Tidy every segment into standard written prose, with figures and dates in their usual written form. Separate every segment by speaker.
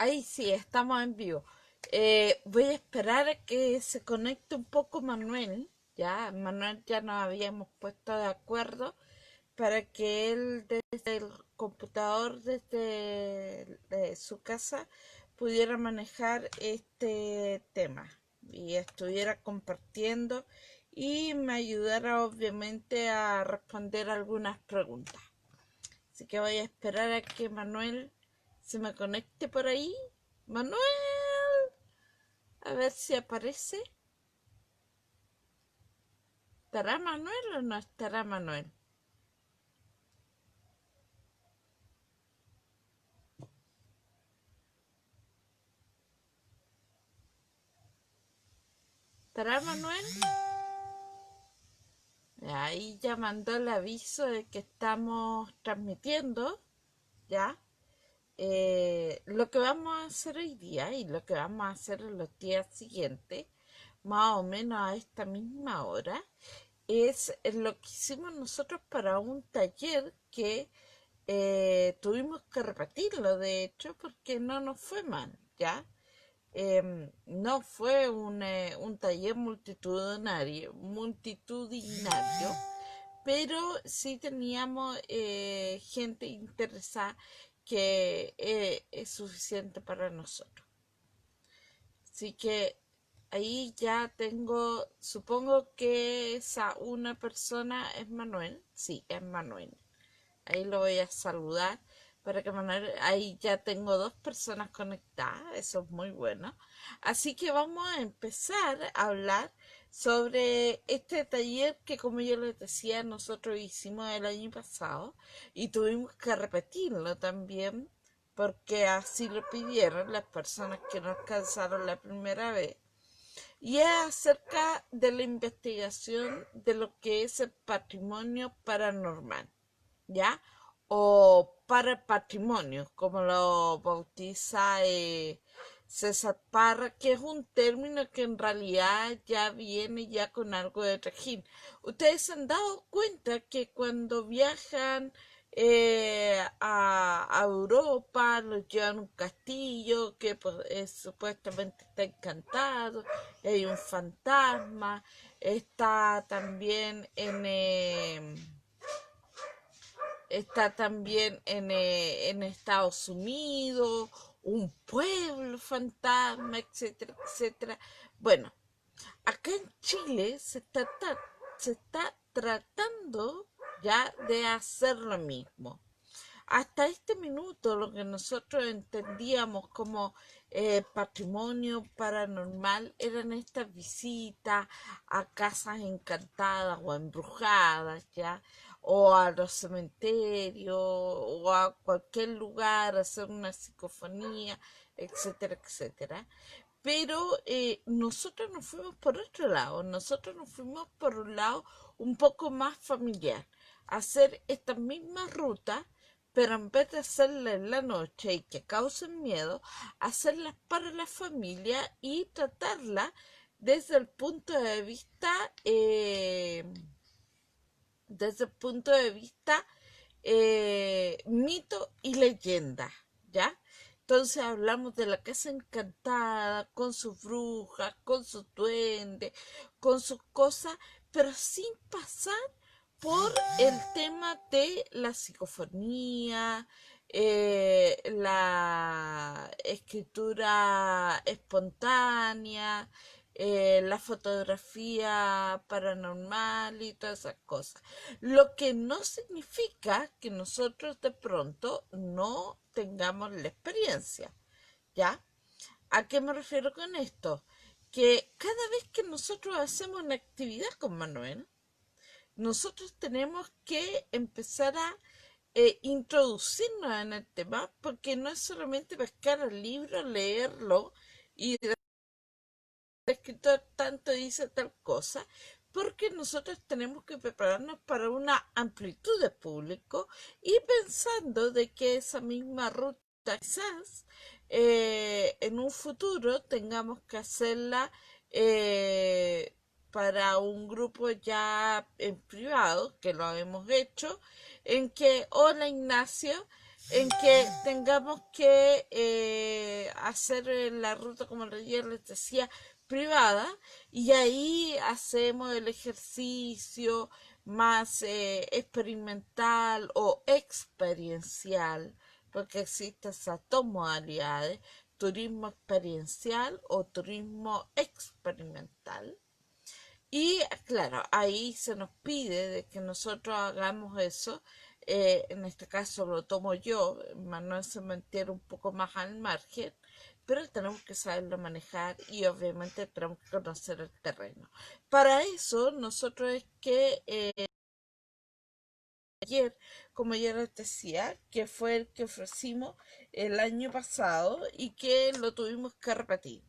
Speaker 1: Ahí sí, estamos en vivo. Voy a esperar a que se conecte un poco Manuel. Ya, Manuel ya nos habíamos puesto de acuerdo para que él desde el computador, desde su casa, pudiera manejar este tema y estuviera compartiendo y me ayudara obviamente a responder algunas preguntas. Así que voy a esperar a que Manuel se me conecte por ahí. Manuel, a ver si aparece. ¿Estará Manuel o no estará Manuel? ¿Estará Manuel? Ahí ya mandó el aviso de que estamos transmitiendo, ¿ya? Lo que vamos a hacer hoy día y lo que vamos a hacer en los días siguientes, más o menos a esta misma hora, es lo que hicimos nosotros para un taller que tuvimos que repetirlo, de hecho, porque no nos fue mal, ¿ya? No fue un taller multitudinario, pero sí teníamos gente interesada que es suficiente para nosotros. Así que ahí ya tengo, supongo que esa una persona es Manuel, sí, es Manuel. Ahí lo voy a saludar para que Manuel, ahí ya tengo dos personas conectadas, eso es muy bueno. Así que vamos a empezar a hablar sobre este taller que, como yo les decía, nosotros hicimos el año pasado y tuvimos que repetirlo también porque así lo pidieron las personas que no alcanzaron la primera vez. Y es acerca de la investigación de lo que es el patrimonio paranormal, ¿ya? O para patrimonio, como lo bautiza César Parra, que es un término que en realidad ya viene ya con algo de trajín. Ustedes se han dado cuenta que cuando viajan a Europa, los llevan a un castillo que pues, supuestamente está encantado, hay un fantasma, está también en Estados Unidos, un pueblo fantasma, etcétera, etcétera. Bueno, acá en Chile se está tratando ya de hacer lo mismo. Hasta este minuto lo que nosotros entendíamos como patrimonio paranormal eran estas visitas a casas encantadas o embrujadas, ¿ya? O a los cementerios o a cualquier lugar, a hacer una psicofonía, etcétera, etcétera. Pero nosotros nos fuimos por otro lado, nosotros nos fuimos por un lado un poco más familiar, hacer estas mismas rutas, pero en vez de hacerlas en la noche y que causen miedo, hacerlas para la familia y tratarlas desde el punto de vista, desde el punto de vista mito y leyenda, ¿ya? Entonces hablamos de la casa encantada, con sus brujas, con sus duendes, con sus cosas, pero sin pasar por el tema de la psicofonía, la escritura espontánea, la fotografía paranormal y todas esas cosas. Lo que no significa que nosotros de pronto no tengamos la experiencia, ¿ya? ¿A qué me refiero con esto? Que cada vez que nosotros hacemos una actividad con Manuel, nosotros tenemos que empezar a introducirnos en el tema, porque no es solamente pescar el libro, leerlo y el escritor tanto dice tal cosa, porque nosotros tenemos que prepararnos para una amplitud de público y pensando de que esa misma ruta quizás en un futuro tengamos que hacerla para un grupo ya en privado, que lo hemos hecho, en que, hola Ignacio, en que tengamos que hacer la ruta, como ayer les decía, privada, y ahí hacemos el ejercicio más experimental o experiencial, porque existen esas dos modalidades, turismo experiencial o turismo experimental. Y claro, ahí se nos pide de que nosotros hagamos eso. En este caso lo tomo yo, Manuel se mantiene un poco más al margen, pero tenemos que saberlo manejar y obviamente tenemos que conocer el terreno. Para eso, nosotros es que ayer, como ya les decía, que fue el que ofrecimos el año pasado y que lo tuvimos que repetir.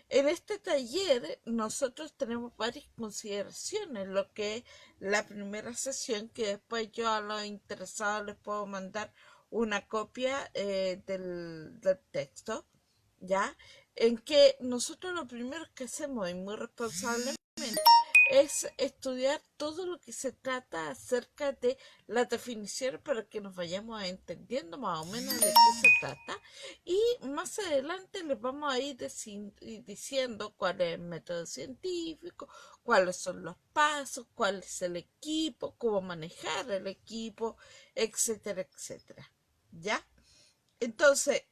Speaker 1: En este taller nosotros tenemos varias consideraciones, lo que es la primera sesión, que después yo a los interesados les puedo mandar una copia del texto, ¿ya? En que nosotros lo primero que hacemos, y muy responsablemente, es estudiar todo lo que se trata acerca de las definiciones para que nos vayamos entendiendo más o menos de qué se trata y más adelante les vamos a ir diciendo cuál es el método científico, cuáles son los pasos, cuál es el equipo, cómo manejar el equipo, etcétera, etcétera. ¿Ya? Entonces,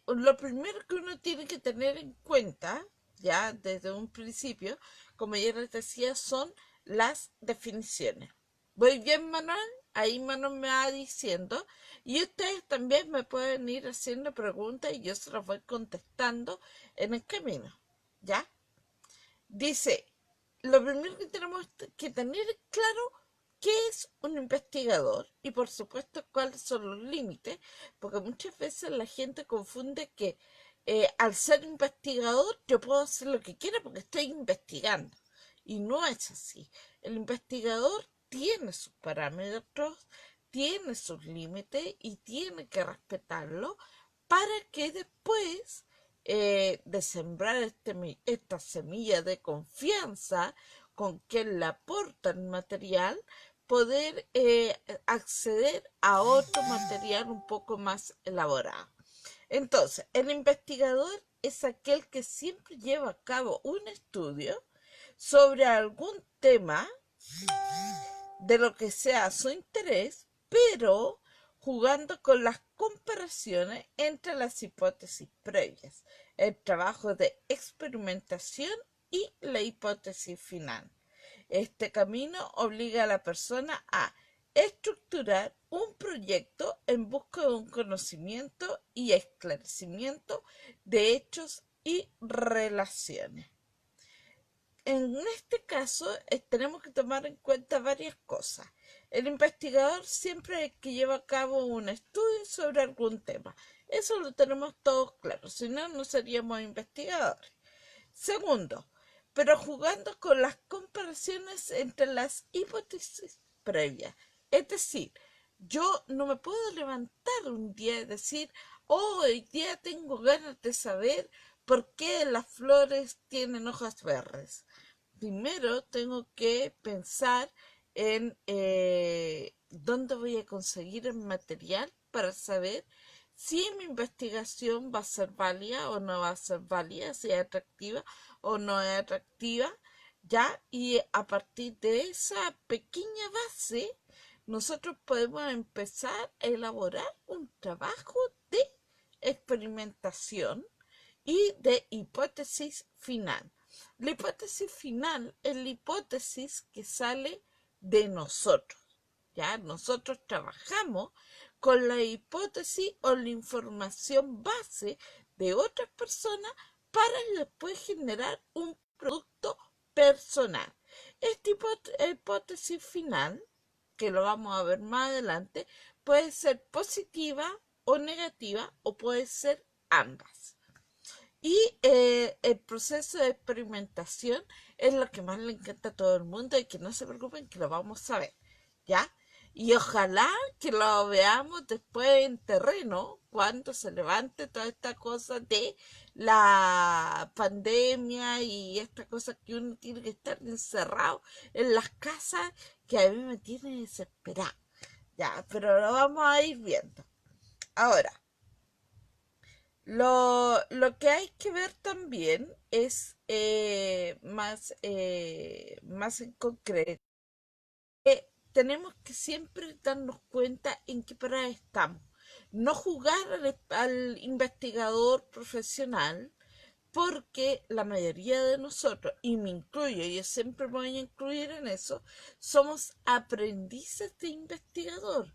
Speaker 1: lo primero que uno tiene que tener en cuenta, ya desde un principio, como ya les decía, son las definiciones. ¿Voy bien, Manuel? Ahí Manuel me va diciendo. Y ustedes también me pueden ir haciendo preguntas y yo se las voy contestando en el camino. ¿Ya? Dice, lo primero que tenemos que tener claro qué es un investigador y por supuesto cuáles son los límites, porque muchas veces la gente confunde que al ser investigador yo puedo hacer lo que quiera porque estoy investigando y no es así. El investigador tiene sus parámetros, tiene sus límites y tiene que respetarlo para que después de sembrar esta semilla de confianza con quien le aporta el material, poder acceder a otro material un poco más elaborado. Entonces, el investigador es aquel que siempre lleva a cabo un estudio sobre algún tema de lo que sea su interés, pero jugando con las comparaciones entre las hipótesis previas, el trabajo de experimentación y la hipótesis final. Este camino obliga a la persona a estructurar un proyecto en busca de un conocimiento y esclarecimiento de hechos y relaciones. En este caso, tenemos que tomar en cuenta varias cosas. El investigador siempre es el que lleva a cabo un estudio sobre algún tema. Eso lo tenemos todos claro, si no, no seríamos investigadores. Segundo, pero jugando con las comparaciones entre las hipótesis previas. Es decir, yo no me puedo levantar un día y decir, oh, hoy día tengo ganas de saber por qué las flores tienen hojas verdes. Primero tengo que pensar en dónde voy a conseguir el material para saber si mi investigación va a ser válida o no va a ser válida, si es atractiva o no es atractiva, ¿ya? Y a partir de esa pequeña base, nosotros podemos empezar a elaborar un trabajo de experimentación y de hipótesis final. La hipótesis final es la hipótesis que sale de nosotros. ¿Ya? Nosotros trabajamos con la hipótesis o la información base de otras personas para después generar un producto personal. Esta hipótesis final, que lo vamos a ver más adelante, puede ser positiva o negativa o puede ser ambas. Y el proceso de experimentación es lo que más le encanta a todo el mundo y que no se preocupen que lo vamos a ver, ¿ya? Y ojalá que lo veamos después en terreno cuando se levante toda esta cosa de la pandemia y esta cosa que uno tiene que estar encerrado en las casas que a mí me tiene desesperada. Ya, pero lo vamos a ir viendo. Ahora, lo que hay que ver también es más en concreto. Tenemos que siempre darnos cuenta en qué parada estamos. No jugar al investigador profesional, porque la mayoría de nosotros, y me incluyo, yo siempre me voy a incluir en eso, somos aprendices de investigador.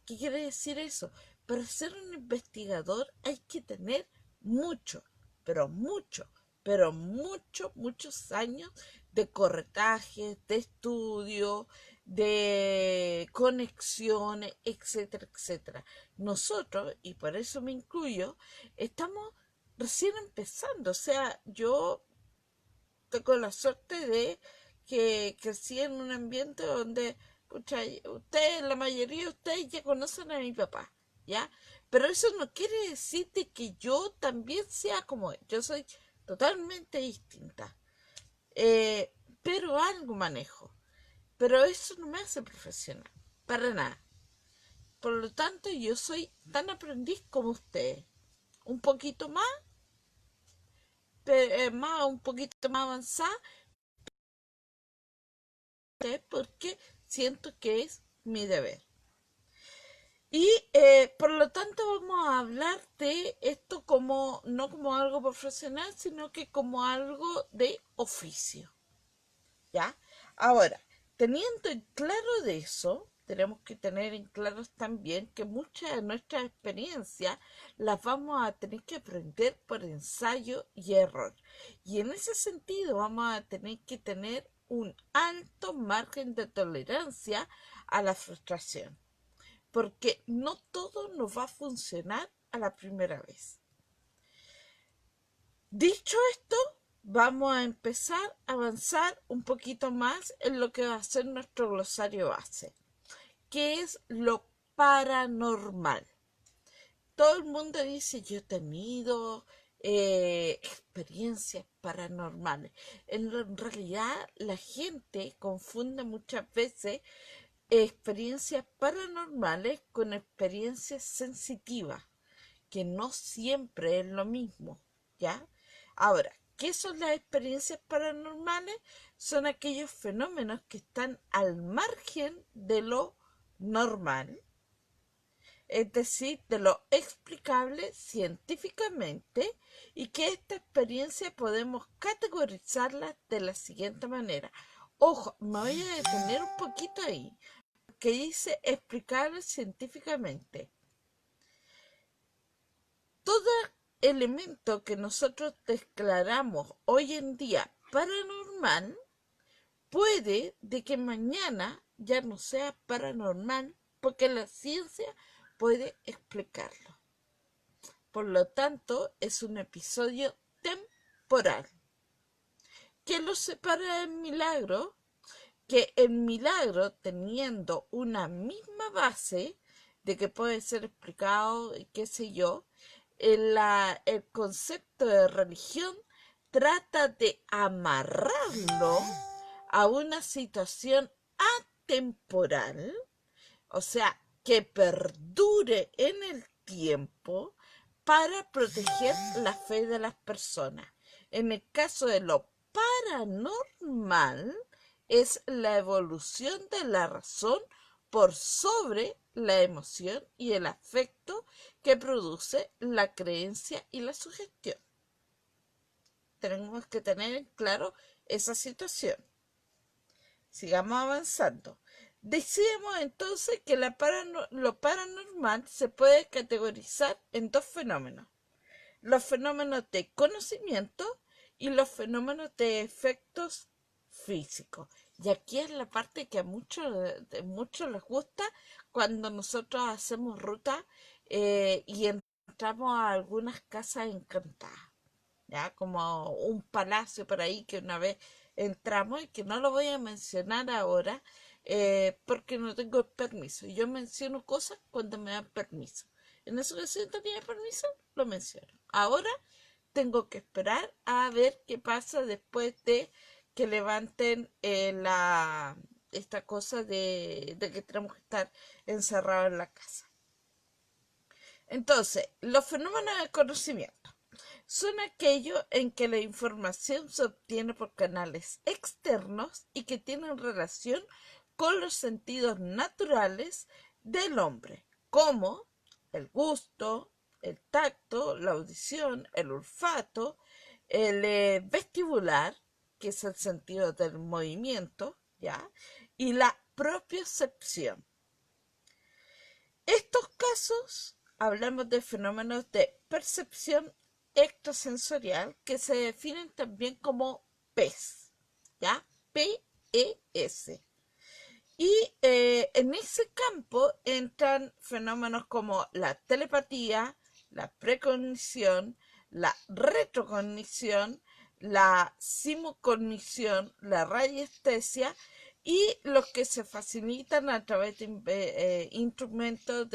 Speaker 1: ¿Qué quiere decir eso? Para ser un investigador hay que tener mucho, pero mucho, pero muchos años de corretaje, de estudio, de conexiones, etcétera, etcétera. Nosotros, y por eso me incluyo, estamos recién empezando. O sea, yo tengo la suerte de que crecí en un ambiente donde, pucha, ustedes, la mayoría de ustedes ya conocen a mi papá, ¿ya? Pero eso no quiere decir de que yo también sea como él. Yo soy totalmente distinta. Eh, pero algo manejo. Pero eso no me hace profesional, para nada. Por lo tanto, yo soy tan aprendiz como ustedes. Un poquito más, un poquito más avanzada, porque siento que es mi deber. Y por lo tanto vamos a hablar de esto como no como algo profesional, sino que como algo de oficio. ¿Ya? Ahora, teniendo en claro de eso, tenemos que tener en claro también que muchas de nuestras experiencias las vamos a tener que aprender por ensayo y error. Y en ese sentido vamos a tener que tener un alto margen de tolerancia a la frustración, porque no todo nos va a funcionar a la primera vez. Dicho esto, vamos a empezar a avanzar un poquito más en lo que va a ser nuestro glosario base, que es lo paranormal. Todo el mundo dice, yo he tenido experiencias paranormales. En realidad, la gente confunde muchas veces experiencias paranormales con experiencias sensitivas, que no siempre es lo mismo, ¿ya? Ahora, ¿qué son las experiencias paranormales? Son aquellos fenómenos que están al margen de lo normal, es decir, de lo explicable científicamente, y que esta experiencia podemos categorizarla de la siguiente manera. Ojo, me voy a detener un poquito ahí, que dice explicable científicamente. Todo elemento que nosotros declaramos hoy en día paranormal puede de que mañana ya no sea paranormal, porque la ciencia puede explicarlo. Por lo tanto, es un episodio temporal. ¿Qué lo separa del milagro? Que el milagro, teniendo una misma base de que puede ser explicado, qué sé yo, el concepto de religión trata de amarrarlo a una situación atemporal, o sea, que perdure en el tiempo para proteger la fe de las personas. En el caso de lo paranormal, es la evolución de la razón por sobre la emoción y el afecto que produce la creencia y la sugestión. Tenemos que tener en claro esa situación. Sigamos avanzando. Decíamos entonces que lo paranormal se puede categorizar en dos fenómenos: los fenómenos de conocimiento y los fenómenos de efectos físicos. Y aquí es la parte que a muchos les gusta cuando nosotros hacemos ruta y entramos a algunas casas encantadas, ¿ya? Como un palacio por ahí que una vez entramos y que no lo voy a mencionar ahora porque no tengo permiso. Yo menciono cosas cuando me dan permiso. En esa ocasión tenía permiso, lo menciono. Ahora tengo que esperar a ver qué pasa después de que levanten esta cosa de que tenemos que estar encerrados en la casa. Entonces, los fenómenos de conocimiento son aquellos en que la información se obtiene por canales externos y que tienen relación con los sentidos naturales del hombre, como el gusto, el tacto, la audición, el olfato, el vestibular, que es el sentido del movimiento, ¿ya? Y la propiocepción. Estos casos hablamos de fenómenos de percepción extrasensorial que se definen también como PES, ¿ya? PES. Y en ese campo entran fenómenos como la telepatía, la precognición, la retrocognición, la simulcognición, la radiestesia y los que se facilitan a través de instrumentos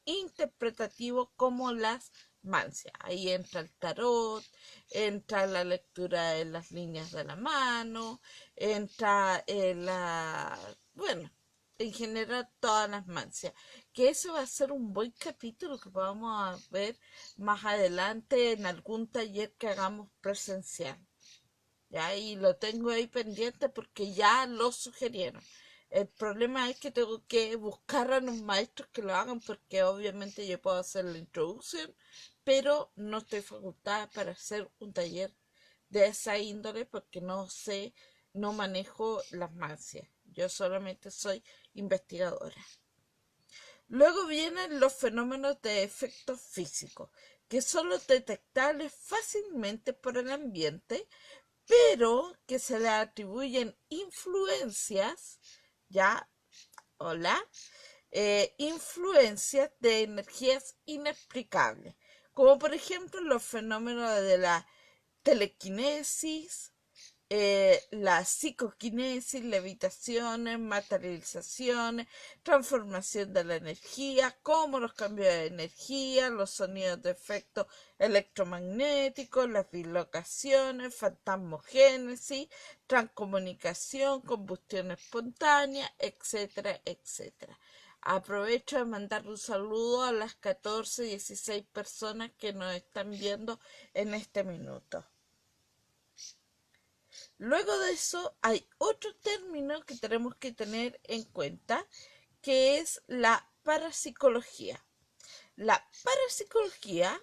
Speaker 1: interpretativos como las mancias. Ahí entra el tarot, entra la lectura de las líneas de la mano, entra bueno, en general todas las mancias. Que eso va a ser un buen capítulo que vamos a ver más adelante en algún taller que hagamos presencial. ¿Ya? Y lo tengo ahí pendiente porque ya lo sugirieron. El problema es que tengo que buscar a los maestros que lo hagan porque obviamente yo puedo hacer la introducción, pero no estoy facultada para hacer un taller de esa índole porque no sé, no manejo las mancias. Yo solamente soy investigadora. Luego vienen los fenómenos de efectos físicos, que son los detectables fácilmente por el ambiente, pero que se le atribuyen influencias, ¿ya? Hola, influencias de energías inexplicables, como por ejemplo los fenómenos de la telequinesis, la psicoquinesis, levitaciones, materializaciones, transformación de la energía, como los cambios de energía, los sonidos de efecto electromagnéticos, las dislocaciones, fantasmogénesis, transcomunicación, combustión espontánea, etcétera, etcétera. Aprovecho de mandar un saludo a las 16 personas que nos están viendo en este minuto. Luego de eso hay otro término que tenemos que tener en cuenta, que es la parapsicología. La parapsicología,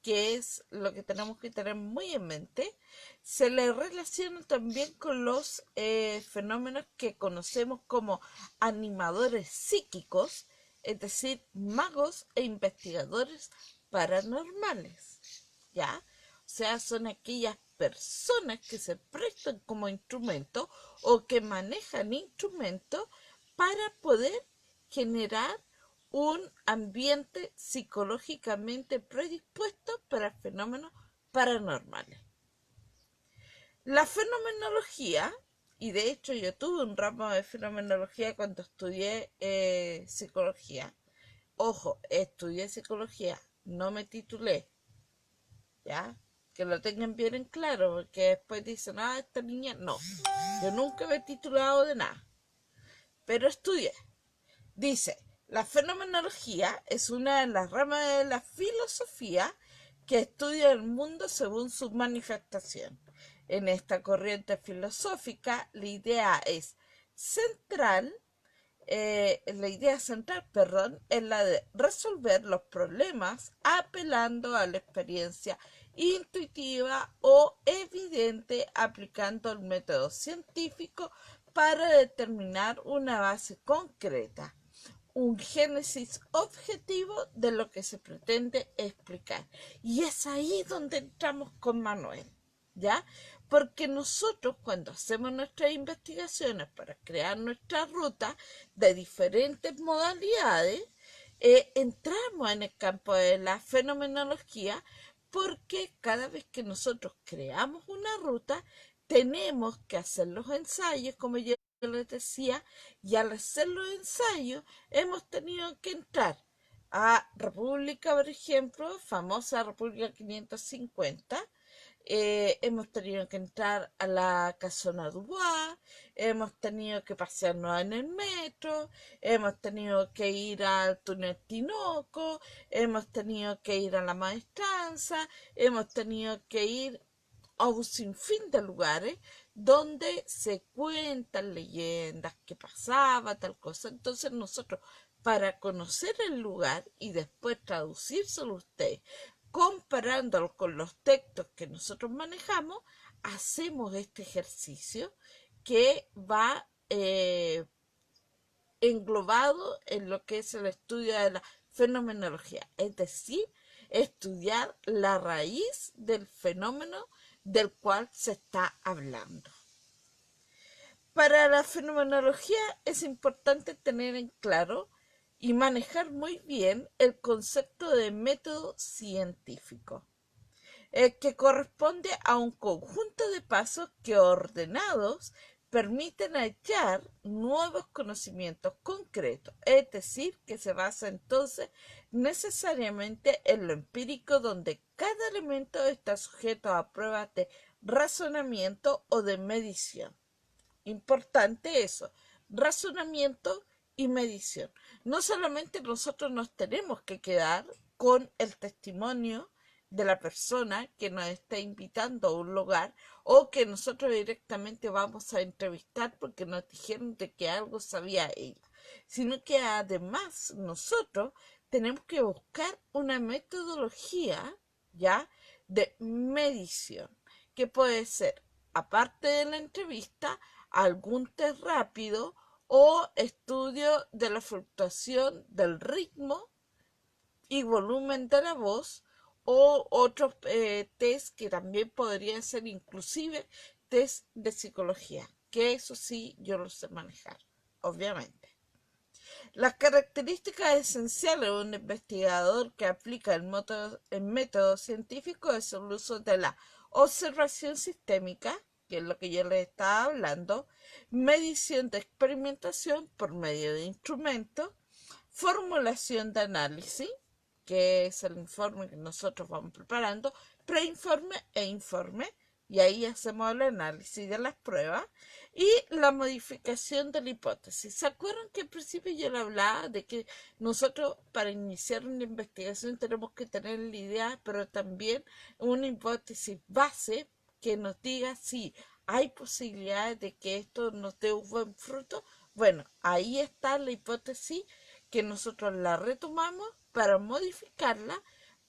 Speaker 1: que es lo que tenemos que tener muy en mente, se le relaciona también con los fenómenos que conocemos como animadores psíquicos, es decir, magos e investigadores paranormales, ¿ya? O sea, son aquellas personas que se prestan como instrumento o que manejan instrumentos para poder generar un ambiente psicológicamente predispuesto para fenómenos paranormales. La fenomenología, y de hecho yo tuve un ramo de fenomenología cuando estudié psicología. Ojo, estudié psicología, no me titulé, ¿ya? Que lo tengan bien en claro, porque después dicen, esta niña, no, yo nunca me he titulado de nada, pero estudié. Dice, la fenomenología es una de las ramas de la filosofía que estudia el mundo según su manifestación. En esta corriente filosófica, la idea central, es la de resolver los problemas apelando a la experiencia intuitiva o evidente aplicando el método científico para determinar una base concreta, un génesis objetivo de lo que se pretende explicar. Y es ahí donde entramos con Manuel, ¿ya? Porque nosotros cuando hacemos nuestras investigaciones para crear nuestra ruta de diferentes modalidades, entramos en el campo de la fenomenología porque cada vez que nosotros creamos una ruta, tenemos que hacer los ensayos, como yo les decía, y al hacer los ensayos hemos tenido que entrar a República, por ejemplo, famosa República 550, hemos tenido que entrar a la Casona Dubois, hemos tenido que pasearnos en el metro, hemos tenido que ir al túnel Tinoco, hemos tenido que ir a la maestranza, hemos tenido que ir a un sinfín de lugares donde se cuentan leyendas, que pasaba tal cosa. Entonces nosotros, para conocer el lugar y después traducírselo a usted, comparándolo con los textos que nosotros manejamos, hacemos este ejercicio que va englobado en lo que es el estudio de la fenomenología, es decir, estudiar la raíz del fenómeno del cual se está hablando. Para la fenomenología es importante tener en claro y manejar muy bien el concepto de método científico, que corresponde a un conjunto de pasos que ordenados permiten hallar nuevos conocimientos concretos, es decir, que se basa entonces necesariamente en lo empírico, donde cada elemento está sujeto a pruebas de razonamiento o de medición. Importante eso, razonamiento y medición. No solamente nosotros nos tenemos que quedar con el testimonio de la persona que nos está invitando a un lugar o que nosotros directamente vamos a entrevistar porque nos dijeron de que algo sabía ella, sino que además nosotros tenemos que buscar una metodología, ¿ya?, de medición, que puede ser, aparte de la entrevista, algún test rápido o estudio de la fluctuación del ritmo y volumen de la voz, o otros test que también podrían ser inclusive test de psicología, que eso sí yo lo sé manejar, obviamente. Las características esenciales de un investigador que aplica el método científico es el uso de la observación sistémica, que es lo que yo les estaba hablando, medición de experimentación por medio de instrumentos, formulación de análisis, que es el informe que nosotros vamos preparando, preinforme e informe, y ahí hacemos el análisis de las pruebas, y la modificación de la hipótesis. ¿Se acuerdan que al principio yo le hablaba de que nosotros para iniciar una investigación tenemos que tener la idea, pero también una hipótesis base que nos diga si hay posibilidades de que esto nos dé un buen fruto? Bueno, ahí está la hipótesis que nosotros la retomamos para modificarla,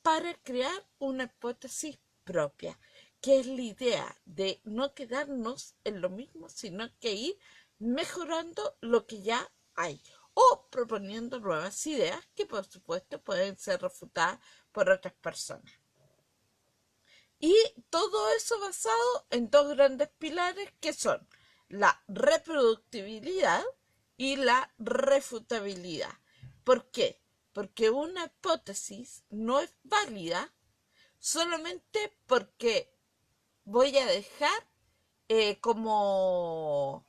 Speaker 1: para crear una hipótesis propia, que es la idea de no quedarnos en lo mismo, sino que ir mejorando lo que ya hay o proponiendo nuevas ideas que por supuesto pueden ser refutadas por otras personas. Y todo eso basado en dos grandes pilares que son la reproductibilidad y la refutabilidad. ¿Por qué? Porque una hipótesis no es válida solamente porque voy a dejar como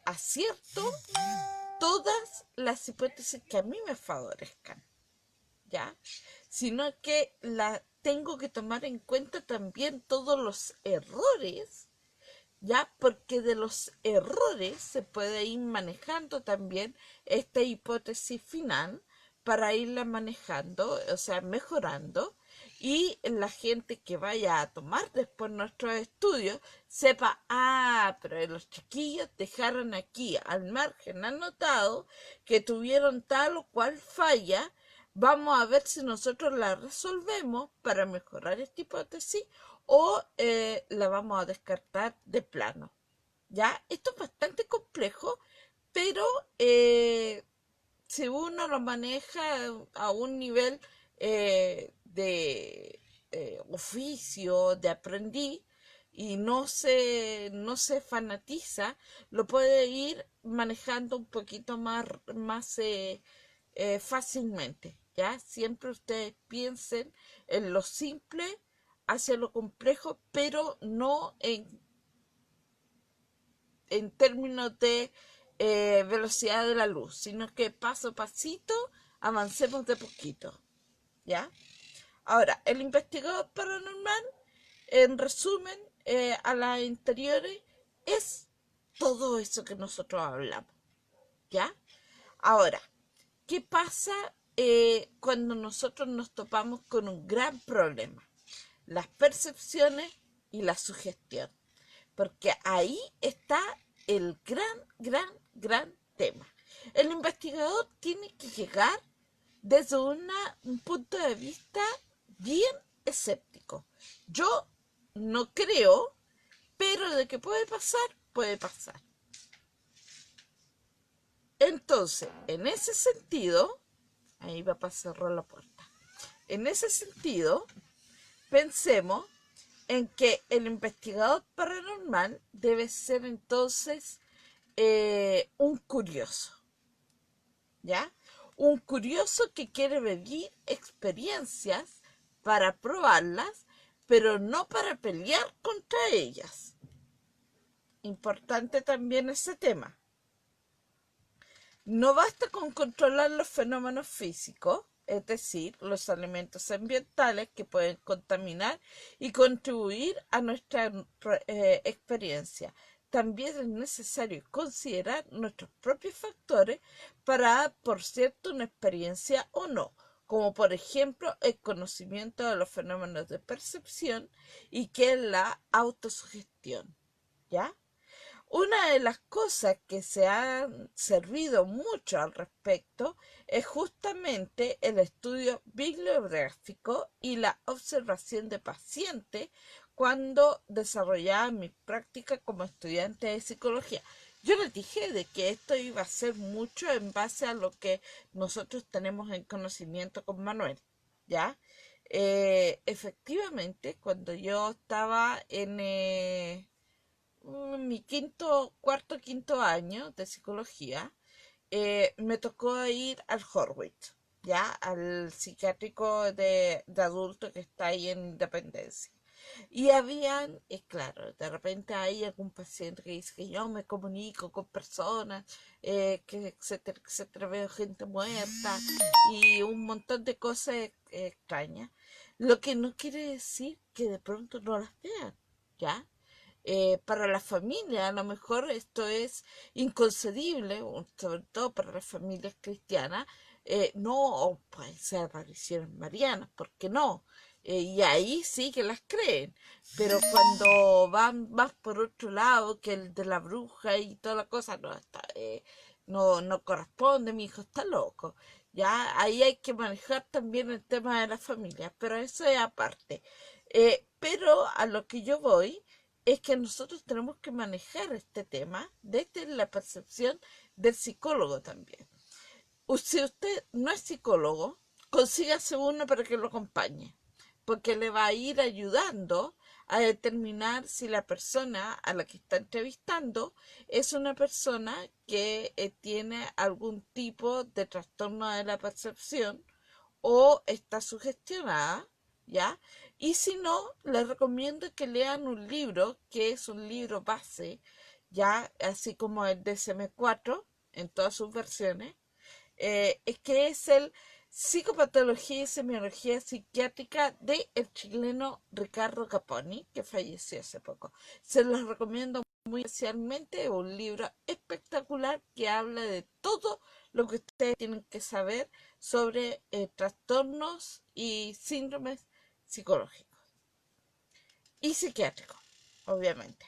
Speaker 1: acierto todas las hipótesis que a mí me favorezcan, ¿ya? Sino que tengo que tomar en cuenta también todos los errores, ¿ya? Porque de los errores se puede ir manejando también esta hipótesis final para irla manejando, o sea, mejorando, y la gente que vaya a tomar después nuestros estudios sepa, pero los chiquillos dejaron aquí al margen anotado que tuvieron tal o cual falla. Vamos a ver si nosotros la resolvemos para mejorar esta hipótesis o la vamos a descartar de plano. ¿Ya? Esto es bastante complejo, pero si uno lo maneja a un nivel de oficio, de aprendiz, y no se fanatiza, lo puede ir manejando un poquito más fácilmente. ¿Ya? Siempre ustedes piensen en lo simple hacia lo complejo, pero no en términos de velocidad de la luz, sino que paso a pasito avancemos de poquito, ¿ya? Ahora, el investigador paranormal, en resumen, a las anteriores, es todo eso que nosotros hablamos, ¿ya? Ahora, ¿qué pasa cuando nosotros nos topamos con un gran problema? Las percepciones y la sugestión. Porque ahí está el gran tema. El investigador tiene que llegar desde un punto de vista bien escéptico. Yo no creo, pero de que puede pasar, puede pasar. Entonces, en ese sentido, ahí va para cerrar la puerta. En ese sentido, pensemos en que el investigador paranormal debe ser entonces un curioso, ¿ya? Un curioso que quiere vivir experiencias para probarlas, pero no para pelear contra ellas. Importante también ese tema. No basta con controlar los fenómenos físicos, es decir, los elementos ambientales que pueden contaminar y contribuir a nuestra experiencia. También es necesario considerar nuestros propios factores para dar por cierto una experiencia o no, como por ejemplo el conocimiento de los fenómenos de percepción y que es la autosugestión, ¿ya? Una de las cosas que se han servido mucho al respecto es justamente el estudio bibliográfico y la observación de pacientes cuando desarrollaba mi práctica como estudiante de psicología. Yo les dije de que esto iba a ser mucho en base a lo que nosotros tenemos en conocimiento con Manuel, ¿ya? Efectivamente, cuando yo estaba en mi quinto año de psicología, me tocó ir al Horwitz, ya, al psiquiátrico de adultos que está ahí en Independencia. Y habían, claro, de repente hay algún paciente que dice que yo me comunico con personas, que etcétera, veo gente muerta y un montón de cosas extrañas. Lo que no quiere decir que de pronto no las vean, ¿ya? Para la familia, a lo mejor esto es inconcebible, sobre todo para las familias cristianas, no pueden ser apariciones marianas, ¿por qué no? Y ahí sí que las creen, pero cuando van más por otro lado, que el de la bruja y toda la cosa, no, no corresponde, mi hijo está loco. Ya ahí hay que manejar también el tema de la familia, pero eso es aparte. Pero a lo que yo voy es que nosotros tenemos que manejar este tema desde la percepción del psicólogo también. Si usted no es psicólogo, consígase uno para que lo acompañe, porque le va a ir ayudando a determinar si la persona a la que está entrevistando es una persona que tiene algún tipo de trastorno de la percepción o está sugestionada, ¿ya? Y si no, les recomiendo que lean un libro, que es un libro base, ya, así como el DSM-4, en todas sus versiones, es que es el Psicopatología y Semiología Psiquiátrica de el chileno Ricardo Caponi, que falleció hace poco. Se los recomiendo muy especialmente, un libro espectacular que habla de todo lo que ustedes tienen que saber sobre trastornos y síndromes psicológicos y psiquiátricos, obviamente.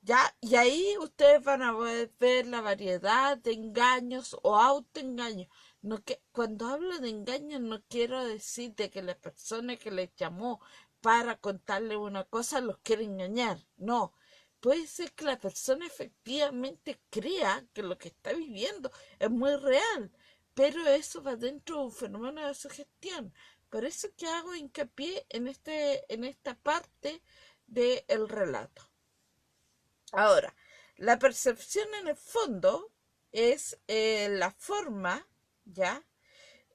Speaker 1: ¿Ya? Y ahí ustedes van a poder ver la variedad de engaños o autoengaños. No que, cuando hablo de engaños no quiero decir de que la persona que les llamó para contarle una cosa los quiere engañar. No. Puede ser que la persona efectivamente crea que lo que está viviendo es muy real, pero eso va dentro de un fenómeno de sugestión. Por eso que hago hincapié en esta parte del relato. Ahora, la percepción en el fondo es la forma, ¿ya?,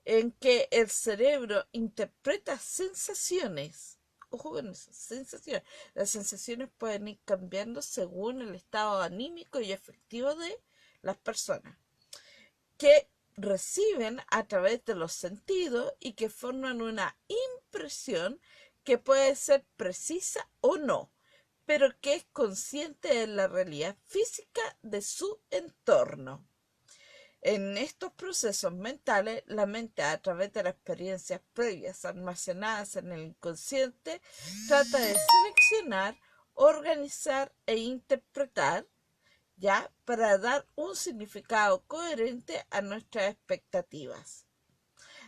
Speaker 1: en que el cerebro interpreta sensaciones. Ojo con eso, sensaciones. Las sensaciones pueden ir cambiando según el estado anímico y afectivo de las personas, que reciben a través de los sentidos y que forman una impresión que puede ser precisa o no, pero que es consciente de la realidad física de su entorno. En estos procesos mentales, la mente, a través de las experiencias previas almacenadas en el inconsciente, trata de seleccionar, organizar e interpretar, ¿ya?, para dar un significado coherente a nuestras expectativas.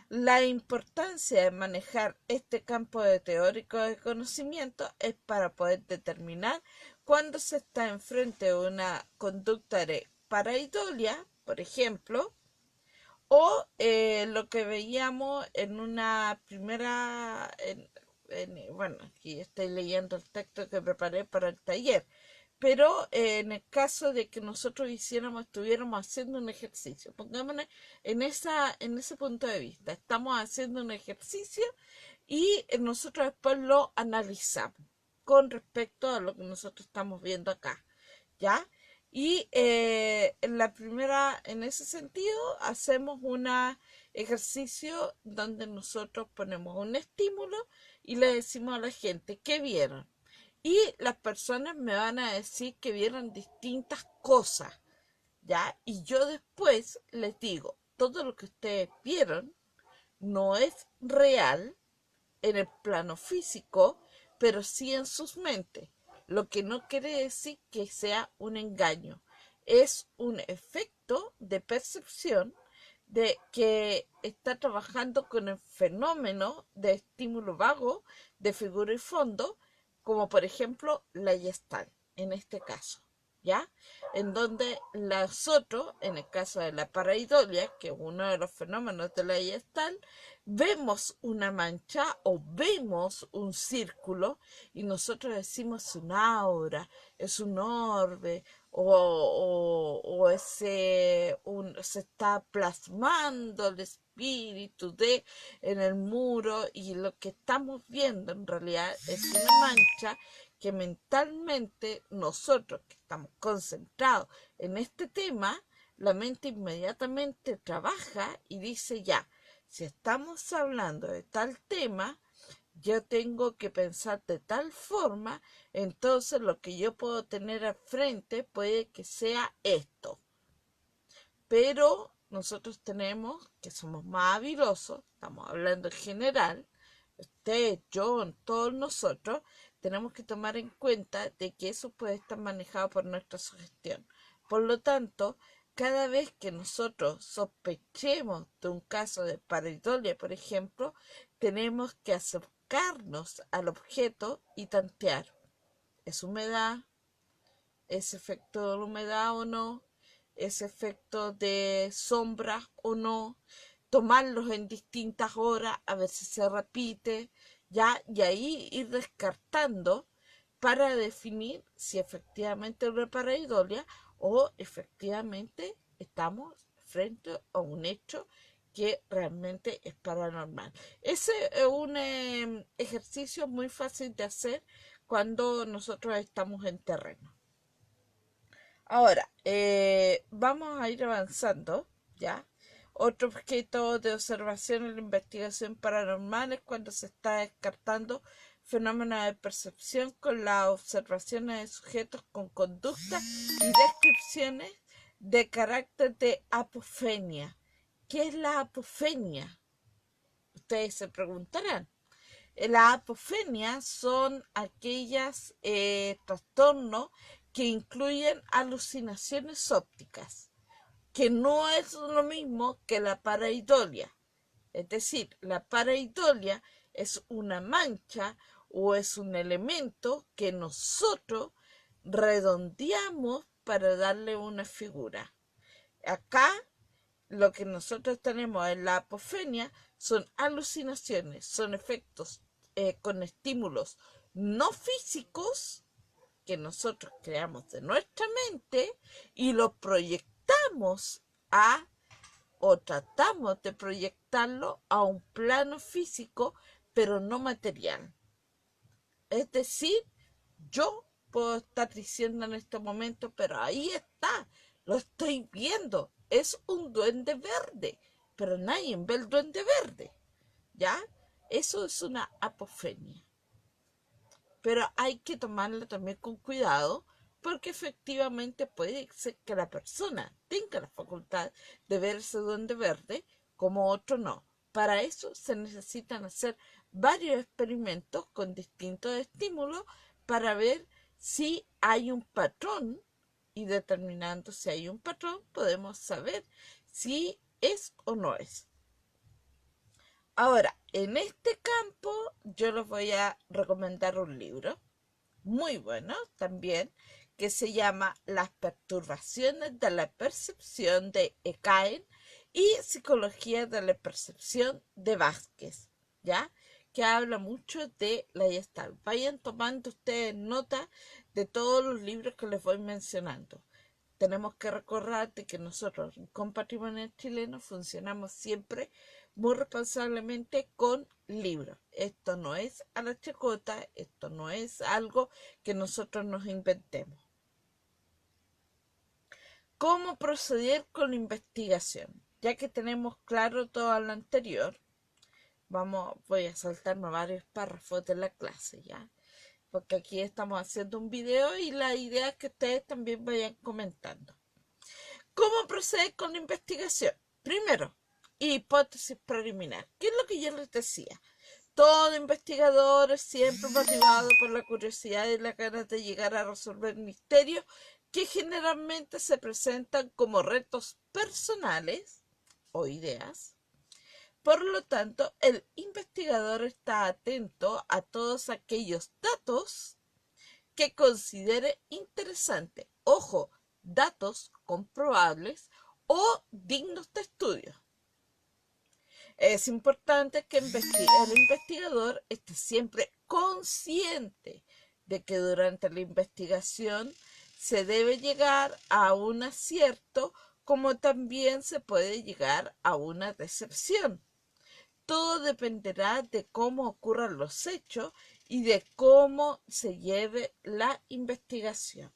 Speaker 1: La importancia de manejar este campo de teórico de conocimiento es para poder determinar cuándo se está enfrente de una conducta de pareidolia, por ejemplo, o lo que veíamos en una primera, bueno, aquí estoy leyendo el texto que preparé para el taller, pero en el caso de que nosotros estuviéramos haciendo un ejercicio, pongámonos en ese punto de vista, estamos haciendo un ejercicio y nosotros después lo analizamos con respecto a lo que nosotros estamos viendo acá, ¿ya? Y en ese sentido, hacemos un ejercicio donde nosotros ponemos un estímulo y le decimos a la gente qué vieron. Y las personas me van a decir que vieron distintas cosas, ¿ya? Y yo después les digo, todo lo que ustedes vieron no es real en el plano físico, pero sí en sus mentes, lo que no quiere decir que sea un engaño, es un efecto de percepción de que está trabajando con el fenómeno de estímulo vago de figura y fondo, como por ejemplo la Gestalt, en este caso, ¿ya? En donde nosotros, en el caso de la pareidolia, que es uno de los fenómenos de la Gestalt, vemos una mancha o vemos un círculo y nosotros decimos un aura, es un orbe, se está plasmando el espíritu en el muro, y lo que estamos viendo en realidad es una mancha que mentalmente nosotros que estamos concentrados en este tema, la mente inmediatamente trabaja y dice ya, si estamos hablando de tal tema, yo tengo que pensar de tal forma, entonces lo que yo puedo tener al frente puede que sea esto. Pero nosotros tenemos, que somos más habilosos, estamos hablando en general, usted, yo, todos nosotros, tenemos que tomar en cuenta de que eso puede estar manejado por nuestra sugestión. Por lo tanto, cada vez que nosotros sospechemos de un caso de pareidolia, por ejemplo, tenemos que acercarnos al objeto y tantear. ¿Es humedad? ¿Es efecto de la humedad o no? ¿Es efecto de sombra o no? Tomarlos en distintas horas a ver si se repite, ¿ya? Y ahí ir descartando para definir si efectivamente es una pareidolia o efectivamente estamos frente a un hecho que realmente es paranormal. Ese es un ejercicio muy fácil de hacer cuando nosotros estamos en terreno. Ahora, vamos a ir avanzando, ¿ya? Otro objeto de observación en la investigación paranormal es cuando se está descartando fenómenos de percepción con las observaciones de sujetos con conductas y descripciones de carácter de apofenia. ¿Qué es la apofenia? Ustedes se preguntarán. La apofenia son aquellas trastornos que incluyen alucinaciones ópticas, que no es lo mismo que la pareidolia. Es decir, la pareidolia es una mancha o es un elemento que nosotros redondeamos para darle una figura. Acá lo que nosotros tenemos en la apofenia son alucinaciones, son efectos con estímulos no físicos que nosotros creamos de nuestra mente y lo proyectamos o tratamos de proyectarlo a un plano físico, pero no material. Es decir, yo puedo estar diciendo en este momento, pero ahí está, lo estoy viendo, es un duende verde, pero nadie ve el duende verde, ¿ya? Eso es una apofenia. pero hay que tomarla también con cuidado porque efectivamente puede ser que la persona tenga la facultad de verse duende verde como otro no. Para eso se necesitan hacer varios experimentos con distintos estímulos para ver si hay un patrón, y determinando si hay un patrón podemos saber si es o no es. Ahora, en este campo yo les voy a recomendar un libro muy bueno también, que se llama Las perturbaciones de la percepción de Ekaen y Psicología de la percepción de Vázquez, ¿ya? Que habla mucho de la Gestalt. Vayan tomando ustedes nota de todos los libros que les voy mencionando. Tenemos que recordar de que nosotros con Patrimonio Chileno funcionamos siempre muy responsablemente con libros. Esto no es a la chacota, esto no es algo que nosotros nos inventemos. ¿Cómo proceder con la investigación? Ya que tenemos claro todo lo anterior, voy a saltarme varios párrafos de la clase, ¿ya? Porque aquí estamos haciendo un video y la idea es que ustedes también vayan comentando. ¿Cómo proceder con la investigación? Primero, hipótesis preliminar. ¿Qué es lo que yo les decía? Todo investigador es siempre motivado por la curiosidad y la ganas de llegar a resolver misterios que generalmente se presentan como retos personales o ideas. Por lo tanto, el investigador está atento a todos aquellos datos que considere interesante. Ojo, datos comprobables o dignos de estudio. Es importante que el investigador esté siempre consciente de que durante la investigación se debe llegar a un acierto, como también se puede llegar a una decepción. Todo dependerá de cómo ocurran los hechos y de cómo se lleve la investigación.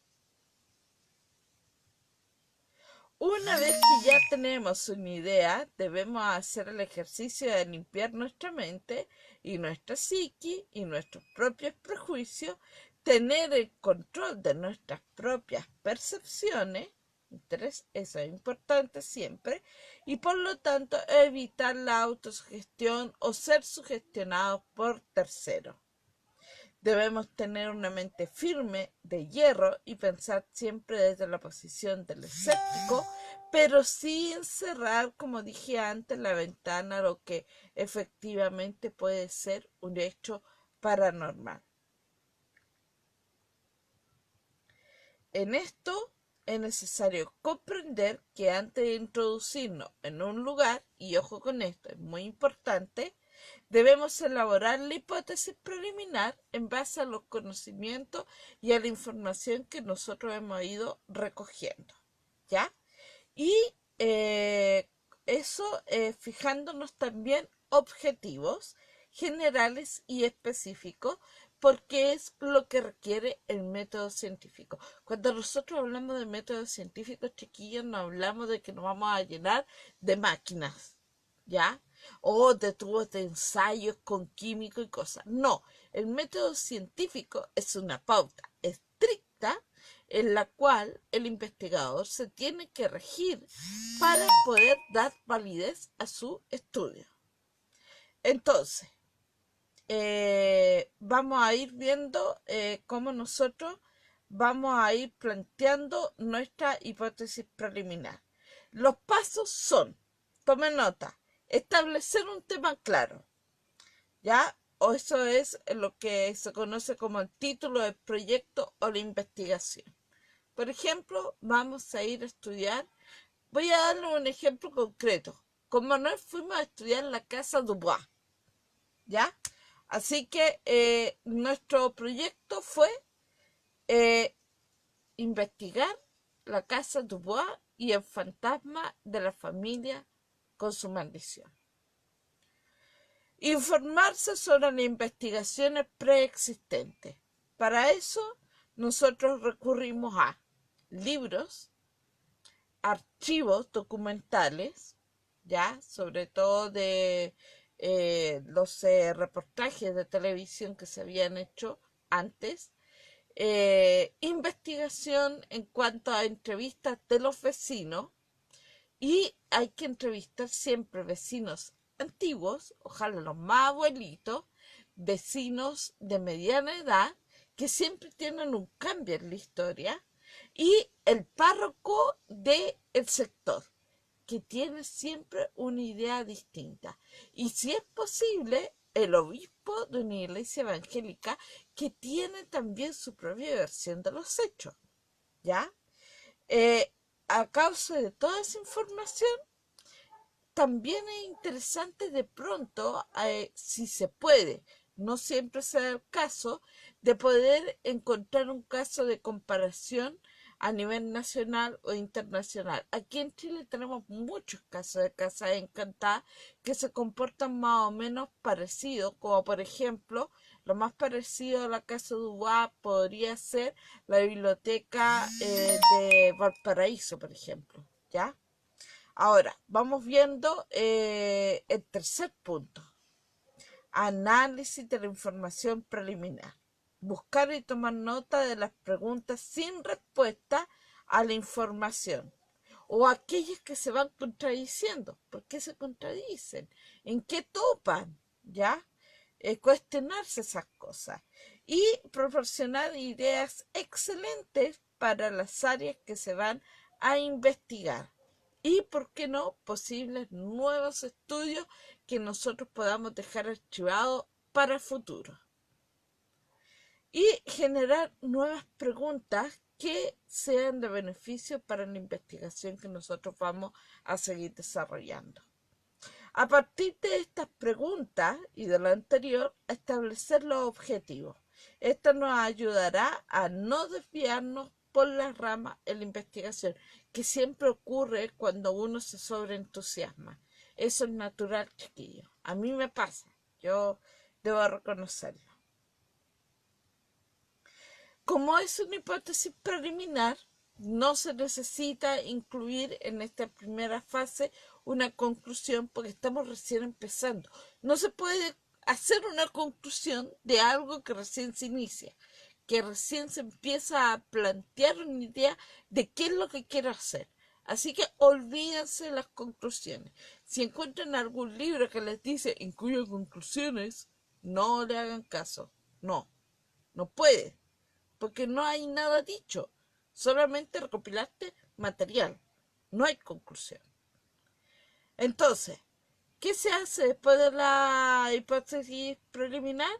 Speaker 1: Una vez que ya tenemos una idea, debemos hacer el ejercicio de limpiar nuestra mente y nuestra psique y nuestros propios prejuicios, tener el control de nuestras propias percepciones, eso es importante siempre, y por lo tanto evitar la autosugestión o ser sugestionados por terceros. Debemos tener una mente firme, de hierro, y pensar siempre desde la posición del escéptico, pero sin cerrar, como dije antes, la ventana a lo que efectivamente puede ser un hecho paranormal. En esto es necesario comprender que antes de introducirnos en un lugar, y ojo con esto, es muy importante, debemos elaborar la hipótesis preliminar en base a los conocimientos y a la información que nosotros hemos ido recogiendo, ¿ya? Y eso fijándonos también objetivos generales y específicos, porque es lo que requiere el método científico. Cuando nosotros hablamos de método científico, chiquillos, no hablamos de que nos vamos a llenar de máquinas, ¿ya? O de tubos de ensayos con químicos y cosas. No, el método científico es una pauta estricta en la cual el investigador se tiene que regir para poder dar validez a su estudio. Entonces, vamos a ir viendo cómo nosotros vamos a ir planteando nuestra hipótesis preliminar. Los pasos son, tomen nota, establecer un tema claro, ¿ya? O eso es lo que se conoce como el título del proyecto o la investigación. Por ejemplo, vamos a ir a estudiar, voy a darle un ejemplo concreto. Con Manuel fuimos a estudiar la casa Dubois, ¿ya? Así que nuestro proyecto fue investigar la casa Dubois y el fantasma de la familia con su maldición. Informarse sobre las investigaciones preexistentes. Para eso, nosotros recurrimos a libros, archivos documentales, ya, sobre todo de los reportajes de televisión que se habían hecho antes, investigación en cuanto a entrevistas de los vecinos, y hay que entrevistar siempre vecinos antiguos, ojalá los más abuelitos, vecinos de mediana edad, que siempre tienen un cambio en la historia, y el párroco del sector, que tiene siempre una idea distinta. Y si es posible, el obispo de una iglesia evangélica que tiene también su propia versión de los hechos, ¿ya? Eh, a causa de toda esa información, también es interesante de pronto, si se puede, no siempre se da el caso, de poder encontrar un caso de comparación a nivel nacional o internacional. Aquí en Chile tenemos muchos casos de casas encantadas que se comportan más o menos parecidos, como por ejemplo, lo más parecido a la casa de Ubá podría ser la biblioteca de Valparaíso, por ejemplo, ¿ya? Ahora, vamos viendo el tercer punto. Análisis de la información preliminar. Buscar y tomar nota de las preguntas sin respuesta a la información, o aquellas que se van contradiciendo. ¿Por qué se contradicen? ¿En qué topan? ¿Ya? Cuestionarse esas cosas y proporcionar ideas excelentes para las áreas que se van a investigar. Y, ¿por qué no?, posibles nuevos estudios que nosotros podamos dejar archivados para el futuro. Y generar nuevas preguntas que sean de beneficio para la investigación que nosotros vamos a seguir desarrollando. A partir de estas preguntas y de lo anterior, establecer los objetivos. Esto nos ayudará a no desviarnos por las ramas en la investigación, que siempre ocurre cuando uno se sobreentusiasma. Eso es natural, chiquillos. A mí me pasa, yo debo reconocerlo. Como es una hipótesis preliminar, no se necesita incluir en esta primera fase una conclusión porque estamos recién empezando. No se puede hacer una conclusión de algo que recién se inicia, que recién se empieza a plantear una idea de qué es lo que quiero hacer. Así que olvídense las conclusiones. Si encuentran algún libro que les dice incluye conclusiones, no le hagan caso. No, no puede, porque no hay nada dicho. Solamente recopilaste material. No hay conclusión. Entonces, ¿qué se hace después de la hipótesis preliminar?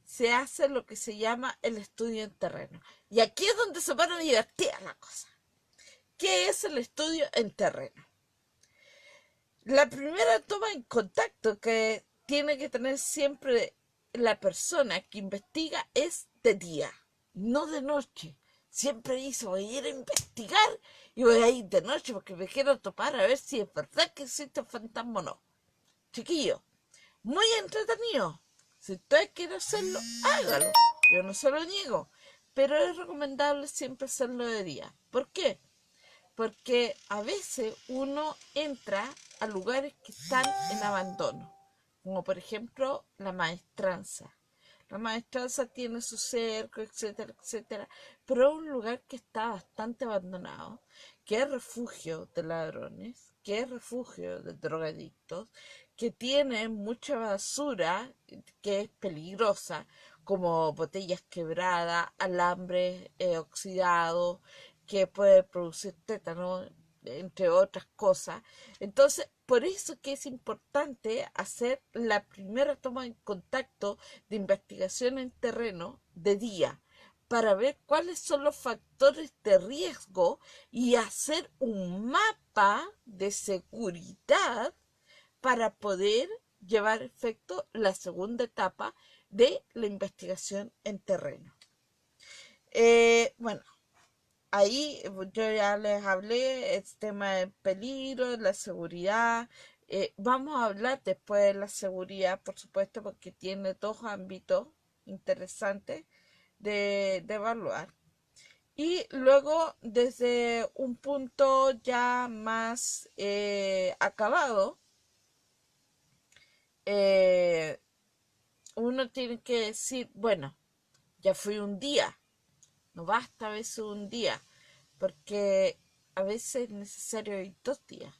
Speaker 1: Se hace lo que se llama el estudio en terreno. Y aquí es donde se van a divertir la cosa. ¿Qué es el estudio en terreno? La primera toma en contacto que tiene que tener siempre la persona que investiga es de día, no de noche. Siempre dice, voy a ir a investigar y voy a ir de noche porque me quiero topar a ver si es verdad que existe el fantasma o no. Chiquillo, muy entretenido. Si usted quiere hacerlo, hágalo. Yo no se lo niego, pero es recomendable siempre hacerlo de día. ¿Por qué? Porque a veces uno entra a lugares que están en abandono, como por ejemplo la maestranza. La maestranza tiene su cerco, etcétera, etcétera, pero es un lugar que está bastante abandonado, que es refugio de ladrones, que es refugio de drogadictos, que tiene mucha basura que es peligrosa, como botellas quebradas, alambres oxidados, que puede producir tétano, entre otras cosas. Entonces, por eso que es importante hacer la primera toma en contacto de investigación en terreno de día, para ver cuáles son los factores de riesgo y hacer un mapa de seguridad para poder llevar a efecto la segunda etapa de la investigación en terreno. Bueno, ahí yo ya les hablé el tema del peligro, la seguridad. Vamos a hablar después de la seguridad, por supuesto, porque tiene dos ámbitos interesantes de evaluar. Y luego, desde un punto ya más acabado, uno tiene que decir, bueno, ya fui un día, no basta a veces un día, porque a veces es necesario ir 2 días,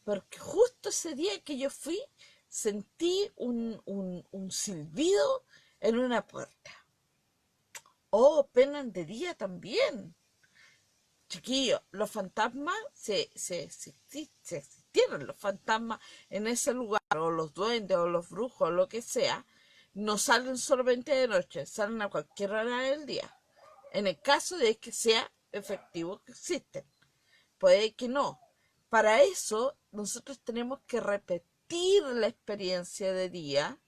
Speaker 1: porque justo ese día que yo fui sentí un silbido en una puerta. Oh, penan de día también. Chiquillos, los fantasmas se existieron los fantasmas en ese lugar, o los duendes, o los brujos, o lo que sea, no salen solamente de noche, salen a cualquier hora del día. En el caso de que sea efectivo que existen, puede que no. Para eso, nosotros tenemos que repetir la experiencia de día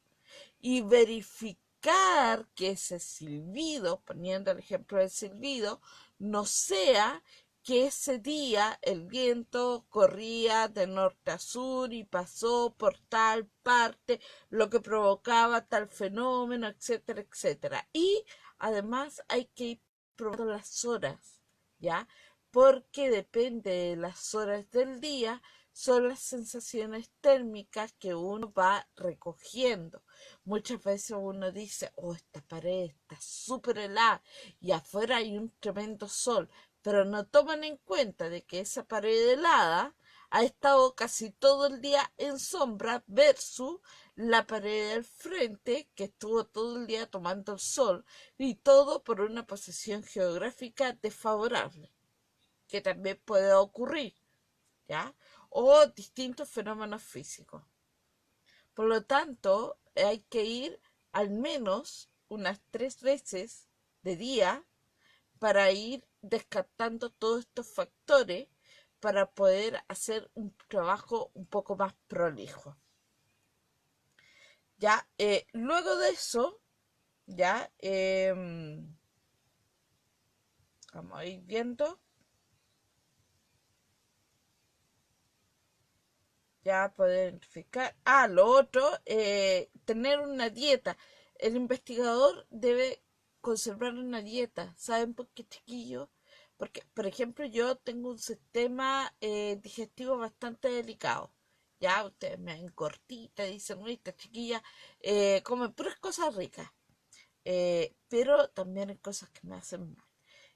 Speaker 1: y verificar que ese silbido, poniendo el ejemplo del silbido, no sea que ese día el viento corría de norte a sur y pasó por tal parte, lo que provocaba tal fenómeno, etcétera, etcétera. Y además hay que ir probando las horas, ¿ya? Porque depende de las horas del día, son las sensaciones térmicas que uno va recogiendo. Muchas veces uno dice, oh, esta pared está súper helada y afuera hay un tremendo sol, pero no toman en cuenta de que esa pared helada ha estado casi todo el día en sombra versus la pared del frente que estuvo todo el día tomando el sol, y todo por una posición geográfica desfavorable, que también puede ocurrir, ¿ya? O distintos fenómenos físicos. Por lo tanto, hay que ir al menos unas 3 veces de día para ir descartando todos estos factores para poder hacer un trabajo un poco más prolijo. Ya, luego de eso, ya, vamos a ir viendo, ya poder identificar. Ah, lo otro, tener una dieta. El investigador debe conservar una dieta. ¿Saben por qué, chiquillos? Porque, por ejemplo, yo tengo un sistema digestivo bastante delicado. Ya, ustedes me ven cortita, dicen, uy, esta chiquilla come puras cosas ricas. Pero también hay cosas que me hacen mal.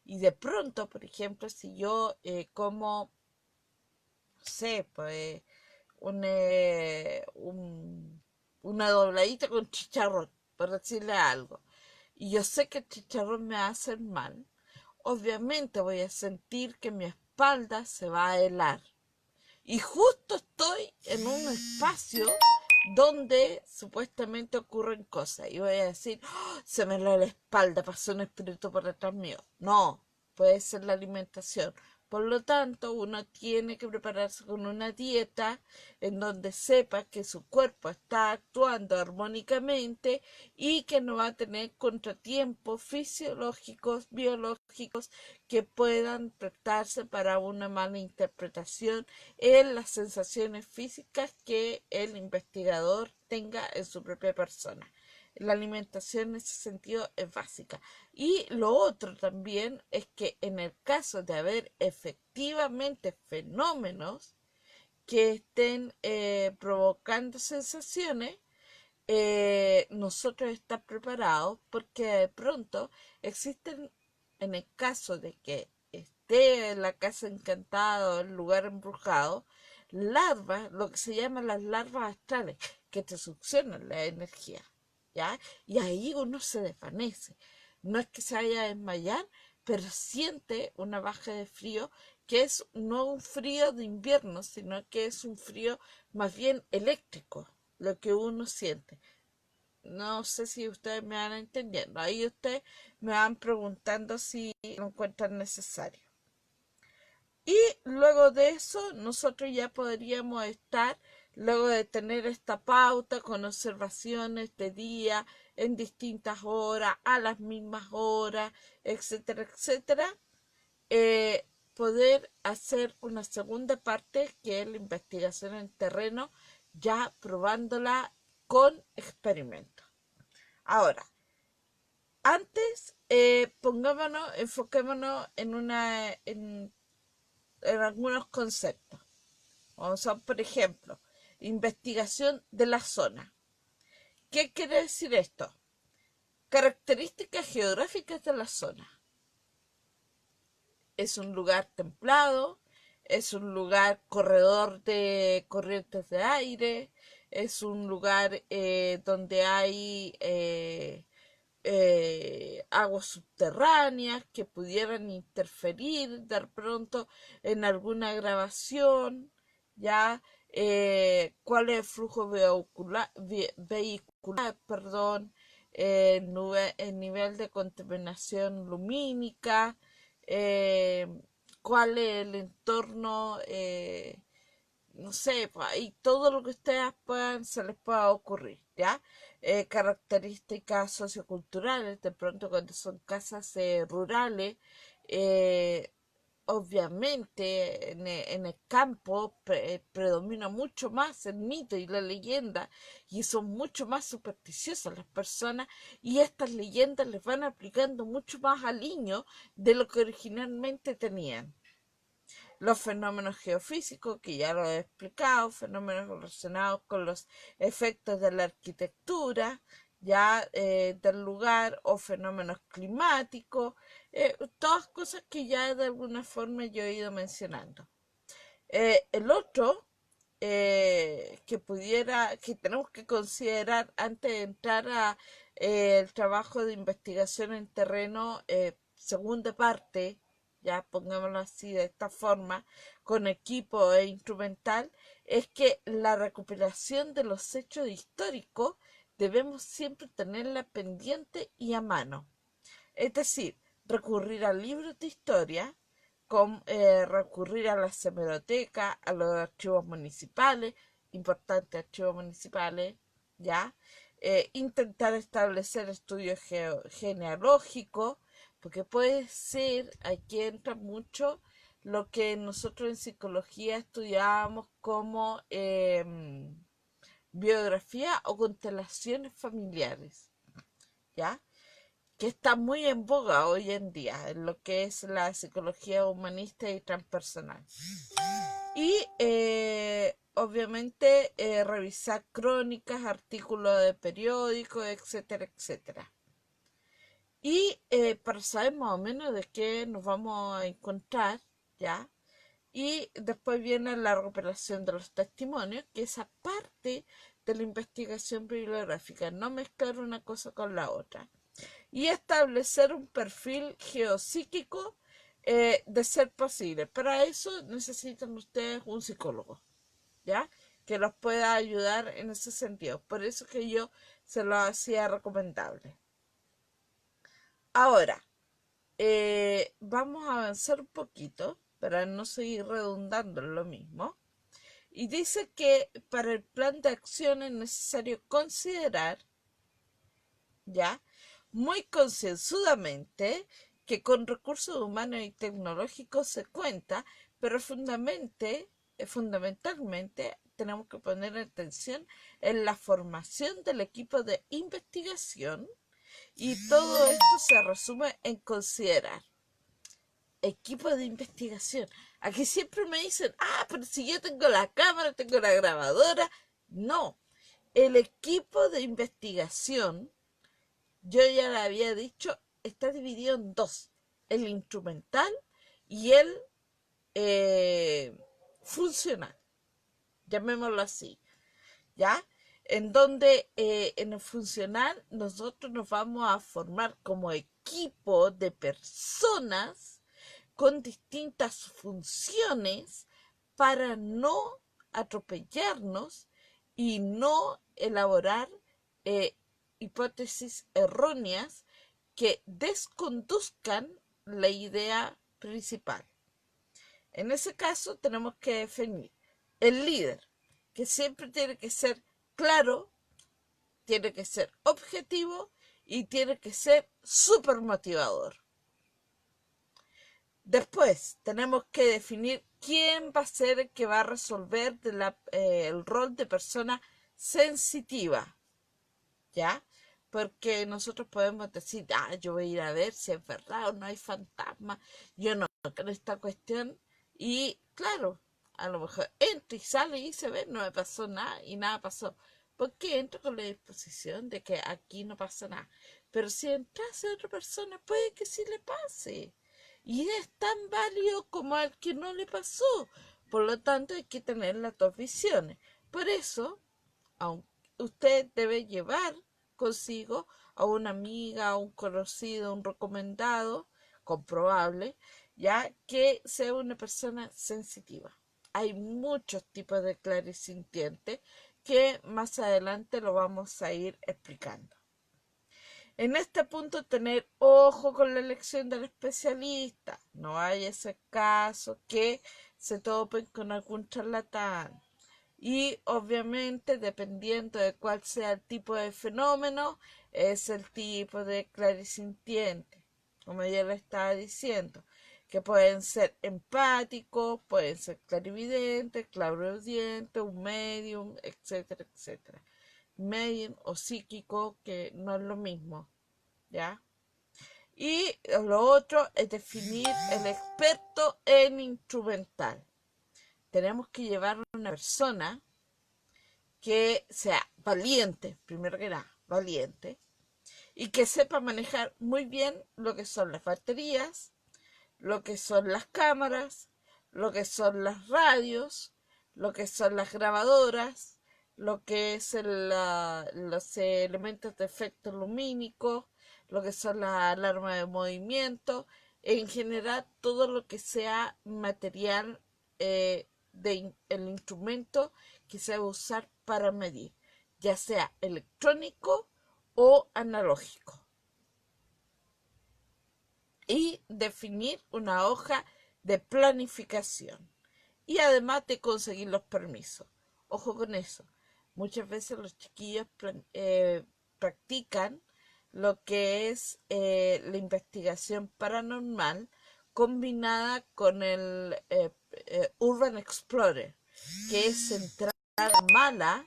Speaker 1: Y de pronto, por ejemplo, si yo como, no sé, pues una dobladita con chicharrón, por decirle algo, y yo sé que el chicharrón me va a hacer mal, obviamente voy a sentir que mi espalda se va a helar. Y justo estoy en un espacio donde supuestamente ocurren cosas. Y voy a decir, "Oh, se me heló la espalda, pasó un espíritu por detrás mío". No, puede ser la alimentación. Por lo tanto, uno tiene que prepararse con una dieta en donde sepa que su cuerpo está actuando armónicamente y que no va a tener contratiempos fisiológicos, biológicos, que puedan prestarse para una mala interpretación en las sensaciones físicas que el investigador tenga en su propia persona. La alimentación en ese sentido es básica. Y lo otro también es que en el caso de haber efectivamente fenómenos que estén provocando sensaciones, nosotros estar preparados, porque de pronto existen, en el caso de que esté en la casa encantada o el lugar embrujado, larvas, lo que se llaman las larvas astrales, que te succionan la energía, ¿ya? Y ahí uno se desvanece. No es que se vaya a desmayar, pero siente una baja de frío, que es no un frío de invierno, sino que es un frío más bien eléctrico, lo que uno siente. No sé si ustedes me van entendiendo. Ahí ustedes me van preguntando si lo encuentran necesario. Y luego de eso, nosotros ya podríamos estar, luego de tener esta pauta con observaciones de día en distintas horas, a las mismas horas, etcétera, etcétera, poder hacer una segunda parte, que es la investigación en terreno, ya probándola con experimentos. Ahora, antes, enfoquémonos en algunos conceptos. O sea, por ejemplo, investigación de la zona. ¿Qué quiere decir esto? Características geográficas de la zona. Es un lugar templado, es un lugar corredor de corrientes de aire, es un lugar donde hay aguas subterráneas que pudieran interferir de pronto en alguna grabación, ya cuál es el flujo vehicular, perdón, el nivel de contaminación lumínica, eh, cuál es el entorno, no sé, y todo lo que ustedes se les pueda ocurrir, ¿ya? Características socioculturales, de pronto cuando son casas rurales, eh, obviamente en el campo predomina mucho más el mito y la leyenda y son mucho más supersticiosas las personas y estas leyendas les van aplicando mucho más aliño de lo que originalmente tenían. Los fenómenos geofísicos, que ya lo he explicado, fenómenos relacionados con los efectos de la arquitectura, ya del lugar, o fenómenos climáticos, todas cosas que ya de alguna forma yo he ido mencionando. El otro que tenemos que considerar antes de entrar a el trabajo de investigación en terreno, segunda parte, ya pongámoslo así de esta forma, con equipo e instrumental, es que la recuperación de los hechos históricos debemos siempre tenerla pendiente y a mano. Es decir, recurrir a libros de historia, recurrir a las hemerotecas, a los archivos municipales, importantes archivos municipales, ¿ya? Intentar establecer estudios genealógicos, porque puede ser, aquí entra mucho lo que nosotros en psicología estudiábamos como biografía o constelaciones familiares, ¿ya? Que está muy en boga hoy en día en lo que es la psicología humanista y transpersonal. Y obviamente revisar crónicas, artículos de periódicos, etcétera, etcétera. Y para saber más o menos de qué nos vamos a encontrar, ¿ya? Y después viene la recuperación de los testimonios, que es aparte de la investigación bibliográfica, no mezclar una cosa con la otra. Y establecer un perfil geopsíquico de ser posible. Para eso necesitan ustedes un psicólogo, ¿ya? Que los pueda ayudar en ese sentido. Por eso que yo se lo hacía recomendable. Ahora, vamos a avanzar un poquito para no seguir redundando en lo mismo. Y dice que para el plan de acción es necesario considerar, ¿ya? Muy concienzudamente que con recursos humanos y tecnológicos se cuenta, pero fundamentalmente tenemos que poner atención en la formación del equipo de investigación y todo esto se resume en considerar equipo de investigación. Aquí siempre me dicen, pero si yo tengo la cámara, tengo la grabadora. No, el equipo de investigación, yo ya le había dicho, está dividido en dos, el instrumental y el funcional, llamémoslo así, ¿ya? En donde en el funcional nosotros nos vamos a formar como equipo de personas con distintas funciones para no atropellarnos y no elaborar hipótesis erróneas que desconduzcan la idea principal. En ese caso tenemos que definir el líder, que siempre tiene que ser claro, tiene que ser objetivo y tiene que ser súper motivador. Después tenemos que definir quién va a ser el que va a resolver el rol de persona sensitiva, ¿ya? Porque nosotros podemos decir, yo voy a ir a ver si es verdad o no hay fantasma, yo no creo en esta cuestión, y claro, a lo mejor entra y sale y se ve, no me pasó nada y nada pasó. porque entro con la disposición de que aquí no pasa nada. Pero si entrase otra persona, puede que sí le pase. Y es tan válido como al que no le pasó. Por lo tanto, hay que tener las dos visiones. Por eso, aunque usted debe llevar consigo a una amiga, a un conocido, un recomendado, comprobable, ya que sea una persona sensitiva. Hay muchos tipos de clarisintientes que más adelante lo vamos a ir explicando. En este punto, tener ojo con la elección del especialista. No hay ese caso que se topen con algún charlatán. Y obviamente, dependiendo de cuál sea el tipo de fenómeno, es el tipo de clarisintiente. Como ya le estaba diciendo, que pueden ser empáticos, pueden ser clarividentes, clariaudientes, un medium, etcétera, etcétera. Medium o psíquico, que no es lo mismo, ¿ya? Y lo otro es definir el experto en instrumental. Tenemos que llevar a una persona que sea valiente, primero que nada, valiente, y que sepa manejar muy bien lo que son las baterías, lo que son las cámaras, lo que son las radios, lo que son las grabadoras, lo que es los elementos de efecto lumínico, lo que son las alarmas de movimiento, en general todo lo que sea material el instrumento que se va a usar para medir, ya sea electrónico o analógico. Y definir una hoja de planificación. Y además de conseguir los permisos. Ojo con eso. Muchas veces los chiquillos practican lo que es la investigación paranormal combinada con el Urban Explorer, que es entrar mala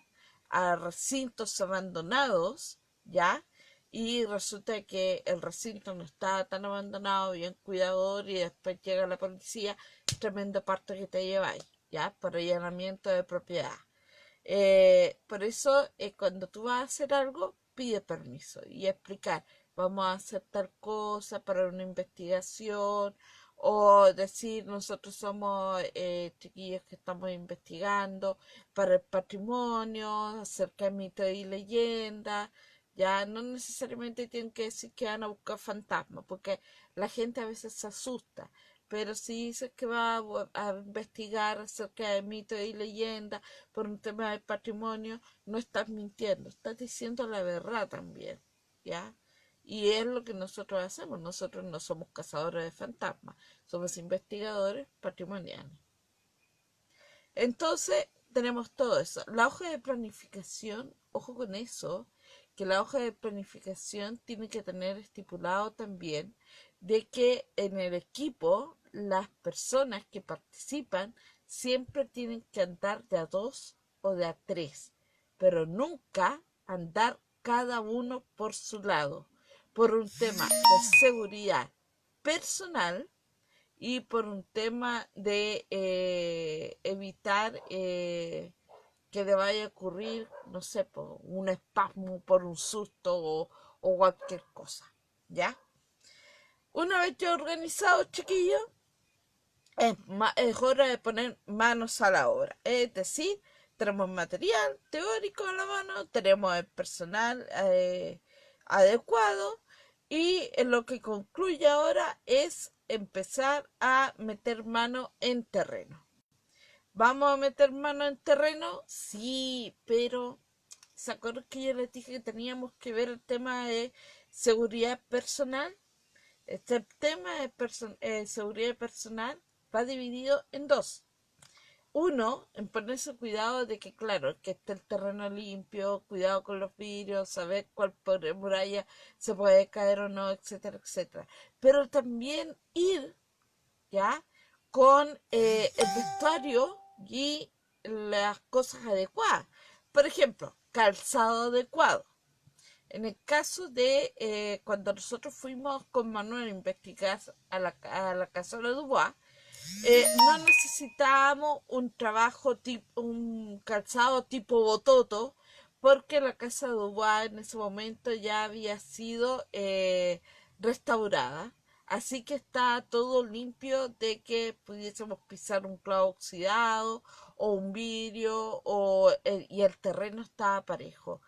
Speaker 1: a recintos abandonados, ¿ya? Y resulta que el recinto no está tan abandonado, bien cuidador, y después llega la policía, tremendo parte que te lleváis, ¿ya? Por allanamiento de propiedad. Por eso, cuando tú vas a hacer algo, pide permiso y explicar, vamos a hacer tal cosa para una investigación, o decir, nosotros somos chiquillos que estamos investigando para el patrimonio, acerca de mitos y leyendas. Ya no necesariamente tienen que decir que van a buscar fantasmas, porque la gente a veces se asusta. Pero si dices que va a investigar acerca de mitos y leyendas por un tema de patrimonio, no estás mintiendo, estás diciendo la verdad también, ¿ya? Y es lo que nosotros hacemos. Nosotros no somos cazadores de fantasmas, somos investigadores patrimoniales. Entonces, tenemos todo eso. La hoja de planificación, ojo con eso, que la hoja de planificación tiene que tener estipulado también de que en el equipo las personas que participan siempre tienen que andar de a dos o de a tres, pero nunca andar cada uno por su lado, por un tema de seguridad personal y por un tema de evitar que le vaya a ocurrir, no sé, por un espasmo, por un susto o cualquier cosa, ¿ya? Una vez ya organizado, chiquillos, es hora de poner manos a la obra. Es decir, tenemos material teórico a la mano, tenemos el personal adecuado, y lo que concluye ahora es empezar a meter mano en terreno. ¿Vamos a meter mano en terreno? Sí, pero ¿se acuerdan que yo les dije que teníamos que ver el tema de seguridad personal? Este tema de seguridad personal va dividido en dos. Uno, en ponerse cuidado de que, claro, que esté el terreno limpio, cuidado con los vidrios, saber cuál muralla se puede caer o no, etcétera, etcétera. Pero también ir, ¿ya? Con el vestuario y las cosas adecuadas. Por ejemplo, calzado adecuado. En el caso de cuando nosotros fuimos con Manuel a investigar a la casa de Dubois, no necesitábamos un trabajo tipo, un calzado tipo bototo, porque la casa de Dubois en ese momento ya había sido restaurada, así que está todo limpio de que pudiésemos pisar un clavo oxidado o un vidrio y el terreno estaba parejo.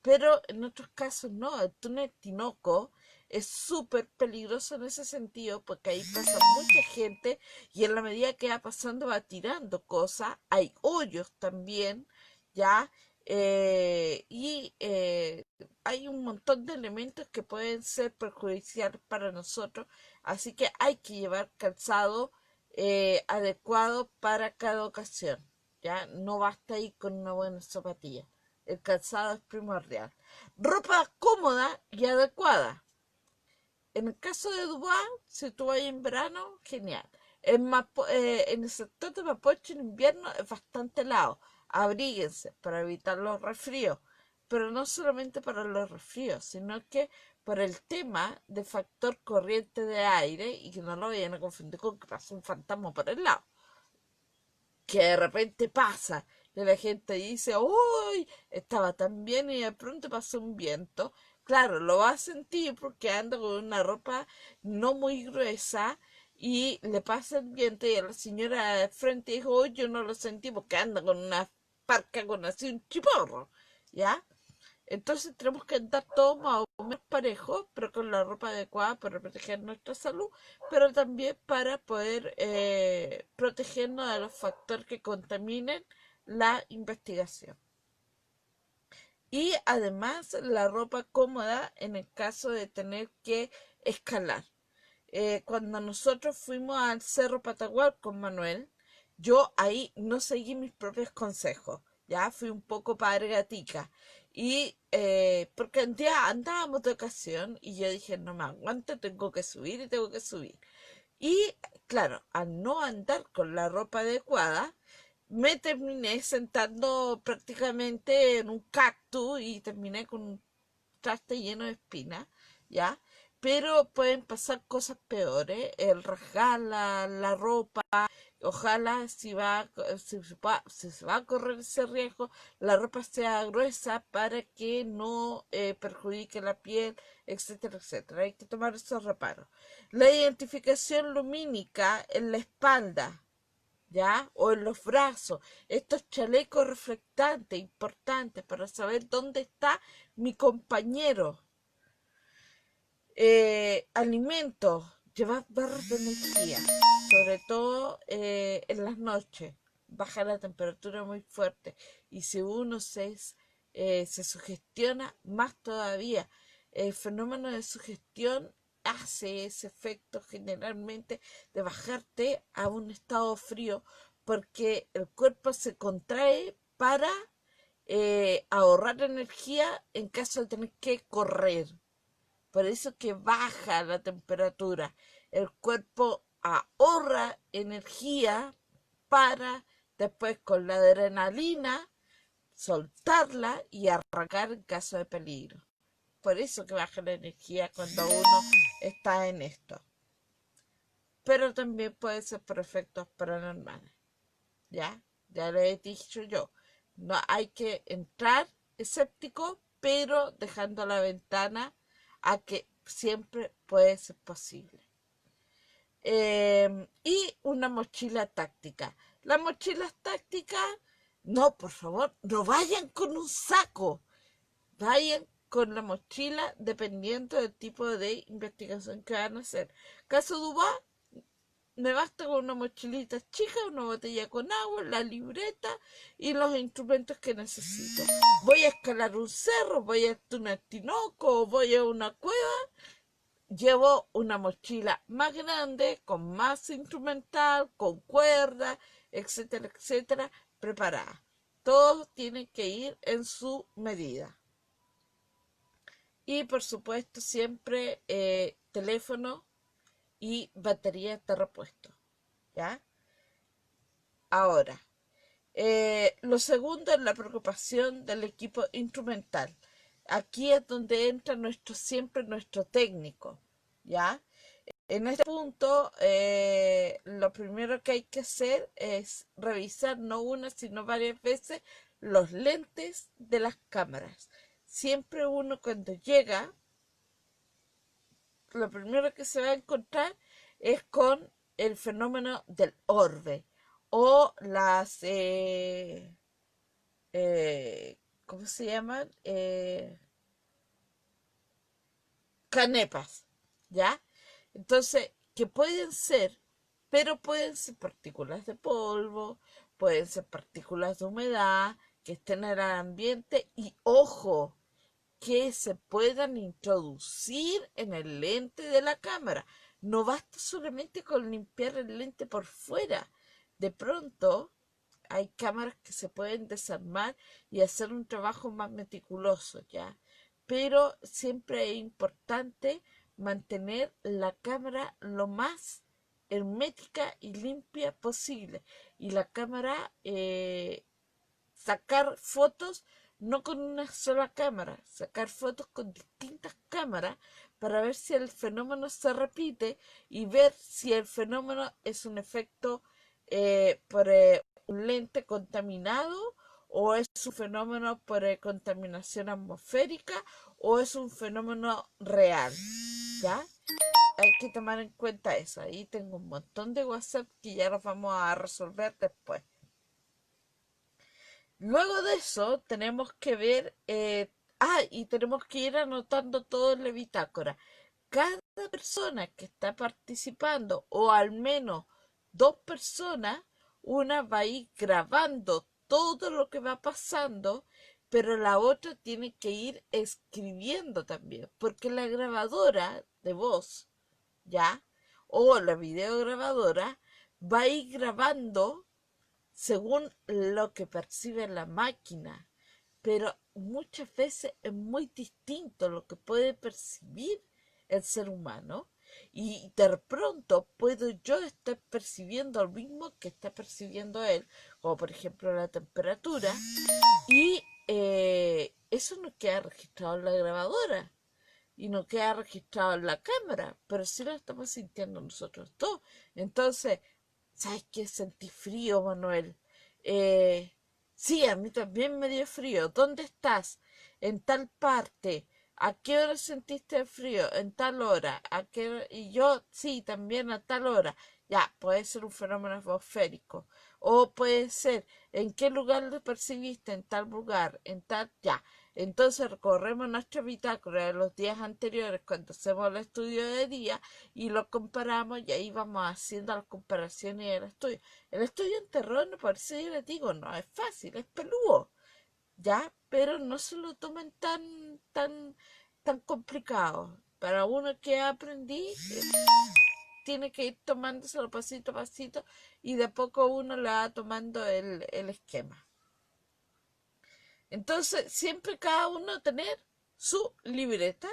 Speaker 1: Pero en otros casos no, el túnel Tinoco es súper peligroso en ese sentido porque ahí pasa mucha gente y en la medida que va pasando va tirando cosas, hay hoyos también, ¿ya? Hay un montón de elementos que pueden ser perjudiciales para nosotros, así que hay que llevar calzado adecuado para cada ocasión, ¿ya? No basta ir con una buena zapatilla, el calzado es primordial. Ropa cómoda y adecuada. En el caso de Dubái, si tú vas en verano, genial. En el sector de Mapocho en invierno es bastante helado. Abríguense para evitar los resfríos. Pero no solamente para los resfríos, sino que por el tema de factor corriente de aire y que no lo vayan a confundir con que pasa un fantasma por el lado. Que de repente pasa y la gente dice, uy, estaba tan bien y de pronto pasó un viento. Claro, lo va a sentir porque anda con una ropa no muy gruesa y le pasa el viento y a la señora de frente dijo, uy, yo no lo sentí porque anda con una parca con así un chiporro, ¿ya? Entonces tenemos que andar todos más o menos parejos, pero con la ropa adecuada para proteger nuestra salud, pero también para poder protegernos de los factores que contaminen la investigación. Y además la ropa cómoda en el caso de tener que escalar. Cuando nosotros fuimos al Cerro Patagual con Manuel, yo ahí no seguí mis propios consejos, ya fui un poco padre gatica. Y porque un día andábamos de ocasión y yo dije, no me aguanto, tengo que subir y tengo que subir. Y claro, al no andar con la ropa adecuada, me terminé sentando prácticamente en un cactus y terminé con un traste lleno de espinas, ¿ya? Pero pueden pasar cosas peores, el rasgar la ropa, ojalá si se va a correr ese riesgo, la ropa sea gruesa para que no perjudique la piel, etcétera, etcétera. Hay que tomar esos reparos. La identificación lumínica en la espalda, ¿ya? O en los brazos, estos chalecos reflectantes importantes para saber dónde está mi compañero. Alimentos, llevar barras de energía, sobre todo en las noches. Baja la temperatura muy fuerte y si uno se sugestiona más todavía. El fenómeno de sugestión hace ese efecto generalmente de bajarte a un estado frío porque el cuerpo se contrae para ahorrar energía en caso de tener que correr. Por eso que baja la temperatura. El cuerpo ahorra energía para después con la adrenalina soltarla y arrancar en caso de peligro. Por eso que baja la energía cuando uno está en esto. Pero también puede ser por efectos paranormales. ¿Ya? Ya lo he dicho yo. No hay que entrar escéptico, pero dejando la ventana a que siempre puede ser posible. Y una mochila táctica. Las mochilas tácticas, no, por favor, no vayan con un saco. Vayan con la mochila dependiendo del tipo de investigación que van a hacer. Caso Dubá, me basta con una mochilita chica, una botella con agua, la libreta y los instrumentos que necesito. Voy a escalar un cerro, voy a un Tinoco, voy a una cueva. Llevo una mochila más grande, con más instrumental, con cuerda, etcétera, etcétera, preparada. Todo tiene que ir en su medida. Y por supuesto siempre teléfono y batería de repuesto. ¿Ya? Ahora, lo segundo es la preocupación del equipo instrumental. Aquí es donde entra siempre nuestro técnico, ¿ya? En este punto, lo primero que hay que hacer es revisar no una, sino varias veces los lentes de las cámaras. Siempre uno cuando llega, lo primero que se va a encontrar es con el fenómeno del orbe o las, ¿cómo se llaman? Canepas, ¿ya? Entonces, que pueden ser, pero pueden ser partículas de polvo, pueden ser partículas de humedad que estén en el ambiente y ojo, que se puedan introducir en el lente de la cámara. No basta solamente con limpiar el lente por fuera. De pronto hay cámaras que se pueden desarmar y hacer un trabajo más meticuloso, ¿ya? Pero siempre es importante mantener la cámara lo más hermética y limpia posible. Y la cámara, sacar fotos no con una sola cámara, sacar fotos con distintas cámaras para ver si el fenómeno se repite y ver si el fenómeno es un efecto por un lente contaminado o es un fenómeno por contaminación atmosférica o es un fenómeno real, ¿ya? Hay que tomar en cuenta eso. Ahí tengo un montón de WhatsApp que ya los vamos a resolver después. Luego de eso tenemos que ver, y tenemos que ir anotando todo en la bitácora. Cada persona que está participando, o al menos dos personas, una va a ir grabando todo lo que va pasando, pero la otra tiene que ir escribiendo también, porque la grabadora de voz, ¿ya? O la videograbadora va a ir grabando según lo que percibe la máquina, pero muchas veces es muy distinto lo que puede percibir el ser humano y de pronto puedo yo estar percibiendo lo mismo que está percibiendo él, como por ejemplo la temperatura, y eso no queda registrado en la grabadora y no queda registrado en la cámara, pero sí lo estamos sintiendo nosotros todos. Entonces, ¿sabes qué? Sentí frío, Manuel. Eh, sí, a mí también me dio frío. ¿Dónde estás? En tal parte. ¿A qué hora sentiste el frío? En tal hora. ¿A qué hora? Y yo, sí, también a tal hora. Ya, puede ser un fenómeno atmosférico. O puede ser, ¿en qué lugar lo percibiste? En tal lugar, en tal, ya. Entonces recorremos nuestra bitácora de los días anteriores cuando hacemos el estudio de día y lo comparamos y ahí vamos haciendo las comparaciones del estudio. El estudio en terreno, por eso yo les digo, no es fácil, es peludo, ¿ya? Pero no se lo tomen tan complicado. Para uno que aprendí, tiene que ir tomándoselo pasito a pasito y de poco uno le va tomando el esquema. Entonces, siempre cada uno tener su libreta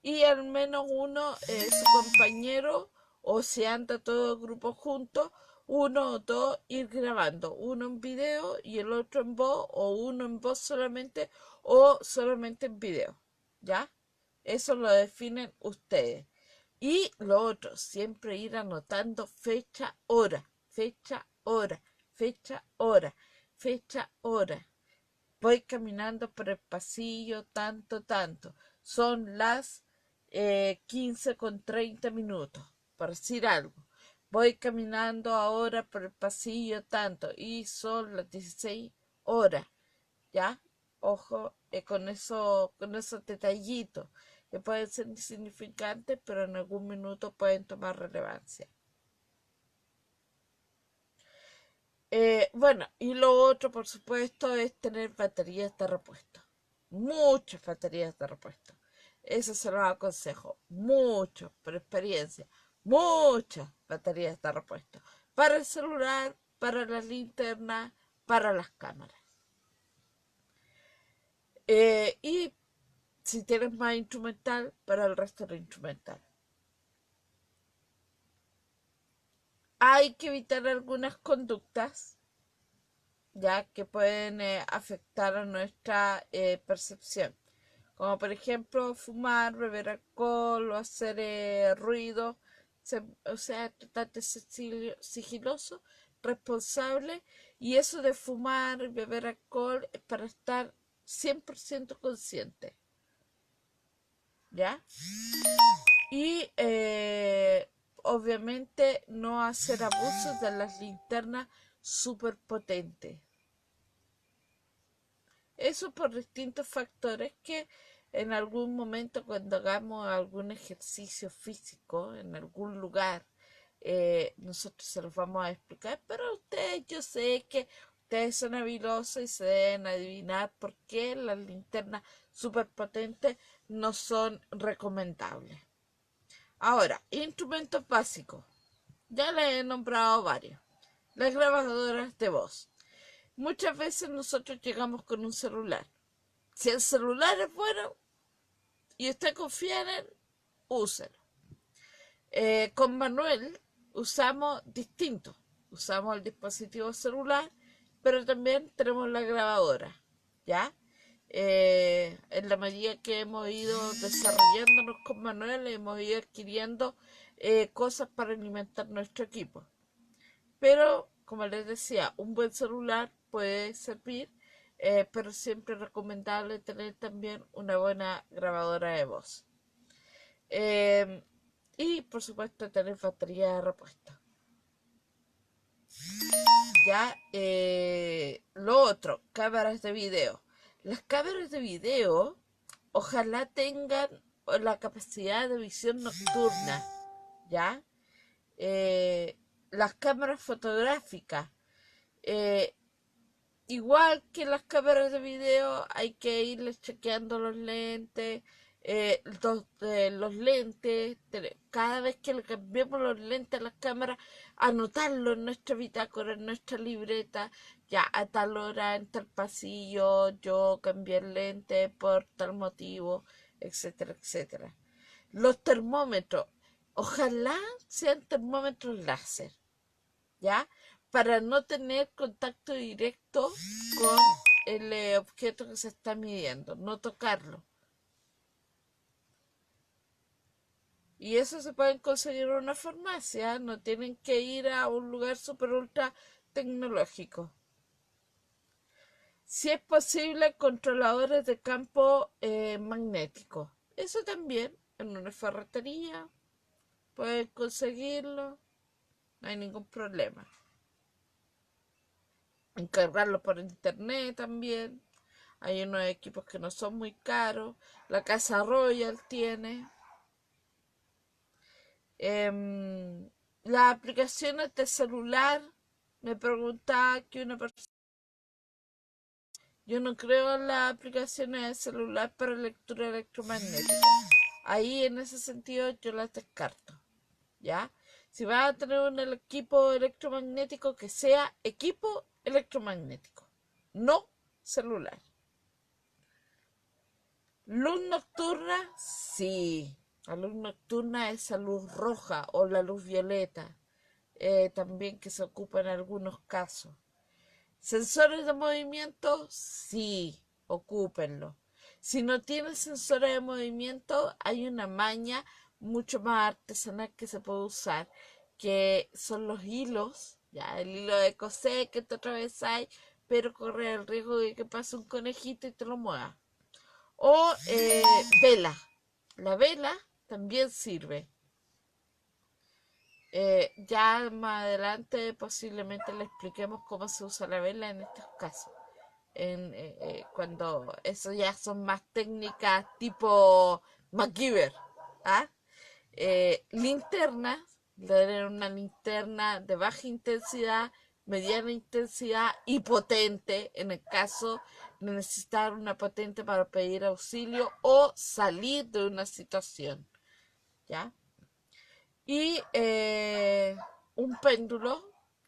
Speaker 1: y al menos uno, su compañero, o si anda todo el grupo juntos, uno o dos ir grabando, uno en video y el otro en voz, o uno en voz solamente, o solamente en video, ¿ya? Eso lo definen ustedes. Y lo otro, siempre ir anotando fecha, hora, fecha, hora, fecha, hora, fecha, hora. Voy caminando por el pasillo, tanto. Son las 15:30, por decir algo. Voy caminando ahora por el pasillo, tanto, y son las 16 horas, ¿ya? Ojo, con esos detallitos que pueden ser insignificantes, pero en algún minuto pueden tomar relevancia. Bueno, y lo otro, por supuesto, es tener baterías de repuesto. Muchas baterías de repuesto. Eso se lo aconsejo. Mucho, por experiencia. Muchas baterías de repuesto. Para el celular, para la linterna, para las cámaras. Y si tienes más instrumental, para el resto del instrumental. Hay que evitar algunas conductas ya que pueden afectar a nuestra percepción, como por ejemplo fumar, beber alcohol o hacer ruido, o sea, tratar de ser sigiloso, responsable Y eso de fumar y beber alcohol es para estar 100% consciente, ¿ya? Y obviamente no hacer abusos de las linternas súper potentes. Eso por distintos factores que en algún momento cuando hagamos algún ejercicio físico en algún lugar, nosotros se los vamos a explicar, pero ustedes, yo sé que ustedes son habilosos y se deben adivinar por qué las linternas superpotentes no son recomendables. Ahora, instrumentos básicos. Ya les he nombrado varios. Las grabadoras de voz. Muchas veces nosotros llegamos con un celular. Si el celular es bueno y usted confía en él, úselo. Con Manuel usamos distinto. Usamos el dispositivo celular, pero también tenemos la grabadora, ¿ya? En la medida que hemos ido desarrollándonos con Manuel, hemos ido adquiriendo cosas para alimentar nuestro equipo. Pero, como les decía, un buen celular puede servir, pero siempre es recomendable tener también una buena grabadora de voz. Y, por supuesto, tener batería de repuesto. Ya, lo otro, cámaras de video. Las cámaras de video, ojalá tengan la capacidad de visión nocturna, ¿ya? Las cámaras fotográficas, eh, igual que las cámaras de video, hay que irles chequeando los lentes, los lentes, cada vez que le cambiemos los lentes a las cámaras, anotarlo en nuestra bitácora, en nuestra libreta, ya a tal hora, en tal pasillo, yo cambié el lente por tal motivo, etcétera, etcétera. Los termómetros, ojalá sean termómetros láser, ¿ya? Para no tener contacto directo con el objeto que se está midiendo, no tocarlo. Y eso se pueden conseguir en una farmacia, no tienen que ir a un lugar super ultra tecnológico. Si es posible, controladores de campo magnético. Eso también en una ferretería pueden conseguirlo, no hay ningún problema. Encargarlo por internet también. Hay unos equipos que no son muy caros. La Casa Royal tiene. Las aplicaciones de celular. Me preguntaba que una persona. Yo no creo en las aplicaciones de celular para lectura electromagnética. Ahí en ese sentido yo las descarto. ¿Ya? Si vas a tener un equipo electromagnético, que sea equipo electromagnético, no celular. Luz nocturna, sí. La luz nocturna es la luz roja o la luz violeta, también que se ocupa en algunos casos. Sensores de movimiento, sí, ocúpenlo. Si no tienes sensores de movimiento, hay una maña mucho más artesanal que se puede usar, que son los hilos, ya el hilo de coser que te atravesáis, pero corre el riesgo de que pase un conejito y te lo mueva. O vela. La vela también sirve. Ya más adelante posiblemente le expliquemos cómo se usa la vela en estos casos. Cuando eso ya son más técnicas tipo MacGyver. ¿Ah? Linternas, tener una linterna de baja intensidad, mediana intensidad y potente en el caso de necesitar una potente para pedir auxilio o salir de una situación, ¿ya? Y un péndulo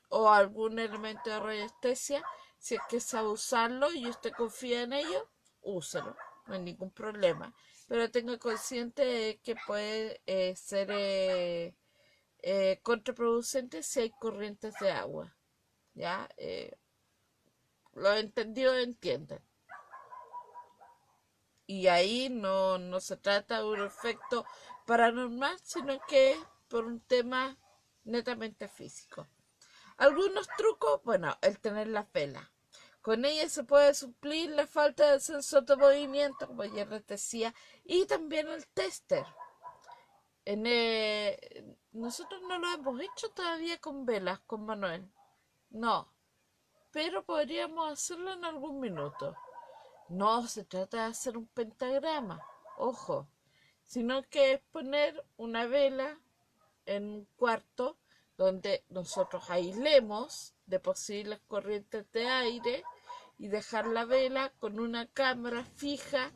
Speaker 1: o algún elemento de radiestesia, si es que sabe usarlo y usted confía en ello, úselo, no hay ningún problema. Pero tenga consciente de que puede ser contraproducente si hay corrientes de agua. ¿Ya? Los entendidos entienden. Y ahí no se trata de un efecto paranormal, sino que por un tema netamente físico. Algunos trucos, bueno, el tener las velas. Con ella se puede suplir la falta de sensor de movimiento, como ya les decía, y también el tester. Nosotros no lo hemos hecho todavía con velas, con Manuel. No, pero podríamos hacerlo en algún minuto. No se trata de hacer un pentagrama, ojo, sino que es poner una vela en un cuarto donde nosotros aislemos de posibles corrientes de aire y dejar la vela con una cámara fija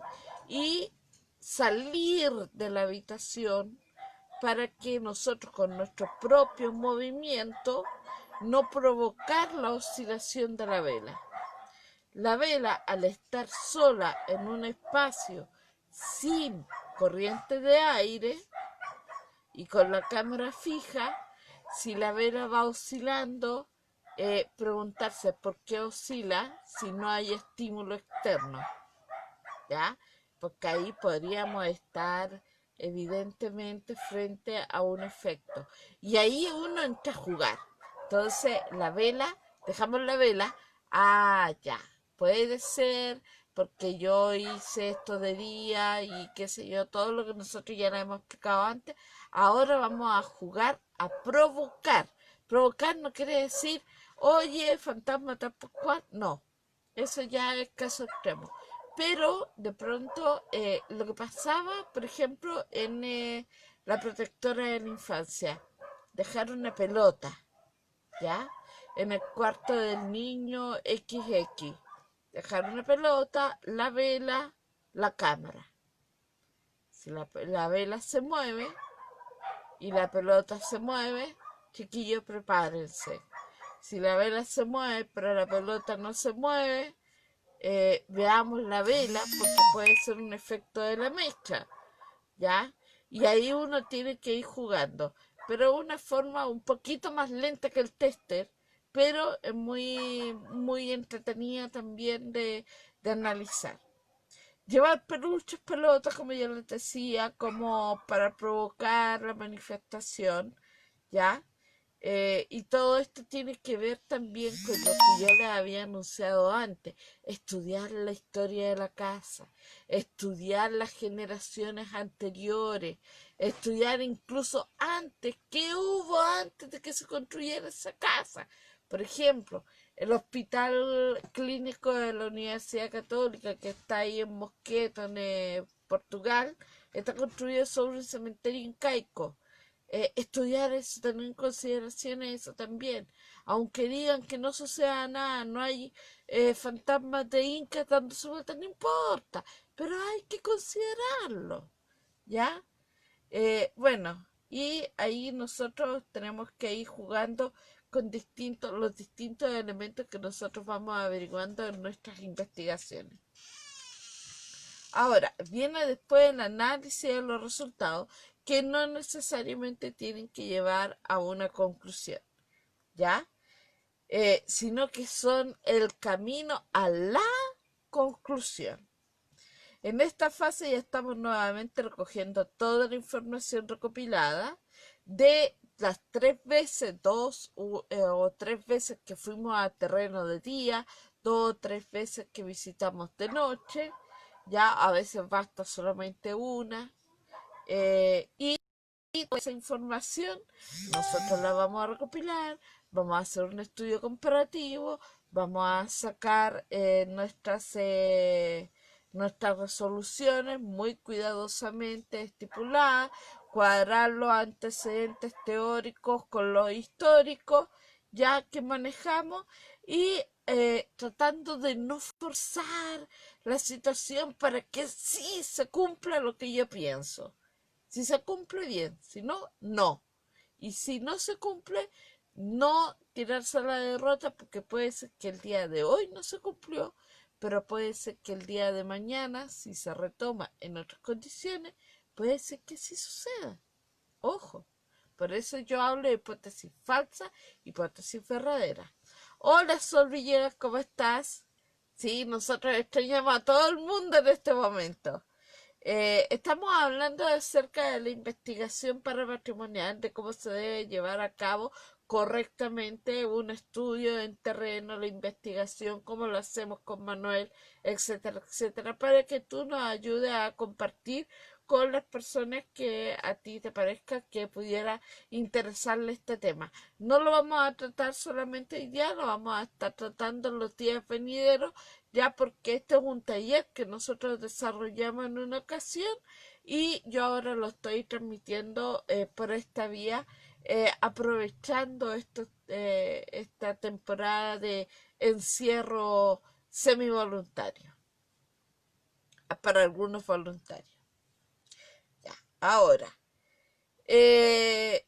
Speaker 1: y salir de la habitación para que nosotros con nuestro propio movimiento no provocar la oscilación de la vela. La vela, al estar sola en un espacio sin corriente de aire y con la cámara fija, si la vela va oscilando, preguntarse por qué oscila si no hay estímulo externo, ¿ya? Porque ahí podríamos estar evidentemente frente a un efecto. Y ahí uno entra a jugar. Entonces, la vela, dejamos la vela, ya, puede ser porque yo hice esto de día y qué sé yo, todo lo que nosotros ya lo hemos explicado antes. Ahora vamos a jugar a provocar. Provocar no quiere decir, oye, fantasma, tal por cual. No, eso ya es caso extremo. Pero de pronto lo que pasaba, por ejemplo, en la protectora de la infancia, dejar una pelota, ¿ya? En el cuarto del niño XX. Dejar una pelota, la vela, la cámara. Si la vela se mueve y la pelota se mueve, chiquillos, prepárense. Si la vela se mueve pero la pelota no se mueve, veamos la vela porque puede ser un efecto de la mecha, ¿ya? Y ahí uno tiene que ir jugando, pero de una forma un poquito más lenta que el tester, pero es muy entretenida también de analizar. Llevar peluches, pelotas, como ya les decía, como para provocar la manifestación, ¿ya? Y todo esto tiene que ver también con lo que yo les había anunciado antes, estudiar la historia de la casa, estudiar las generaciones anteriores, estudiar incluso antes, qué hubo antes de que se construyera esa casa. Por ejemplo, el Hospital Clínico de la Universidad Católica, que está ahí en Mosqueto, en Portugal, está construido sobre un cementerio incaico. Estudiar eso, tener en consideración eso también. Aunque digan que no suceda nada, no hay fantasmas de incas dando su vuelta, no importa, pero hay que considerarlo, ¿ya? Bueno, y ahí nosotros tenemos que ir jugando con los distintos elementos que nosotros vamos averiguando en nuestras investigaciones. Ahora, viene después el análisis de los resultados que no necesariamente tienen que llevar a una conclusión, ¿ya? Sino que son el camino a la conclusión. En esta fase ya estamos nuevamente recogiendo toda la información recopilada de las 3 veces, o 3 veces que fuimos a terreno de día, 2 o 3 veces que visitamos de noche, ya a veces basta solamente una, y esa información nosotros la vamos a recopilar, vamos a hacer un estudio comparativo, vamos a sacar nuestras resoluciones muy cuidadosamente estipuladas, cuadrar los antecedentes teóricos con los históricos ya que manejamos y tratando de no forzar la situación para que sí se cumpla lo que yo pienso. Si se cumple, bien, si no, no. Y si no se cumple, no tirarse a la derrota porque puede ser que el día de hoy no se cumplió, pero puede ser que el día de mañana, si se retoma en otras condiciones, puede ser que sí suceda. Ojo, por eso yo hablo de hipótesis falsa, hipótesis verdadera. Hola Sol Villegas, ¿cómo estás? Sí, nosotros extrañamos a todo el mundo en este momento. Estamos hablando acerca de la investigación paramatrimonial, de cómo se debe llevar a cabo correctamente un estudio en terreno, la investigación, como lo hacemos con Manuel, etcétera, etcétera, para que tú nos ayudes a compartir con las personas que a ti te parezca que pudiera interesarle este tema. No lo vamos a tratar solamente hoy día, lo vamos a estar tratando en los días venideros, ya porque este es un taller que nosotros desarrollamos en una ocasión y yo ahora lo estoy transmitiendo por esta vía, aprovechando esta temporada de encierro semivoluntario, para algunos voluntarios. Ya, ahora, eh,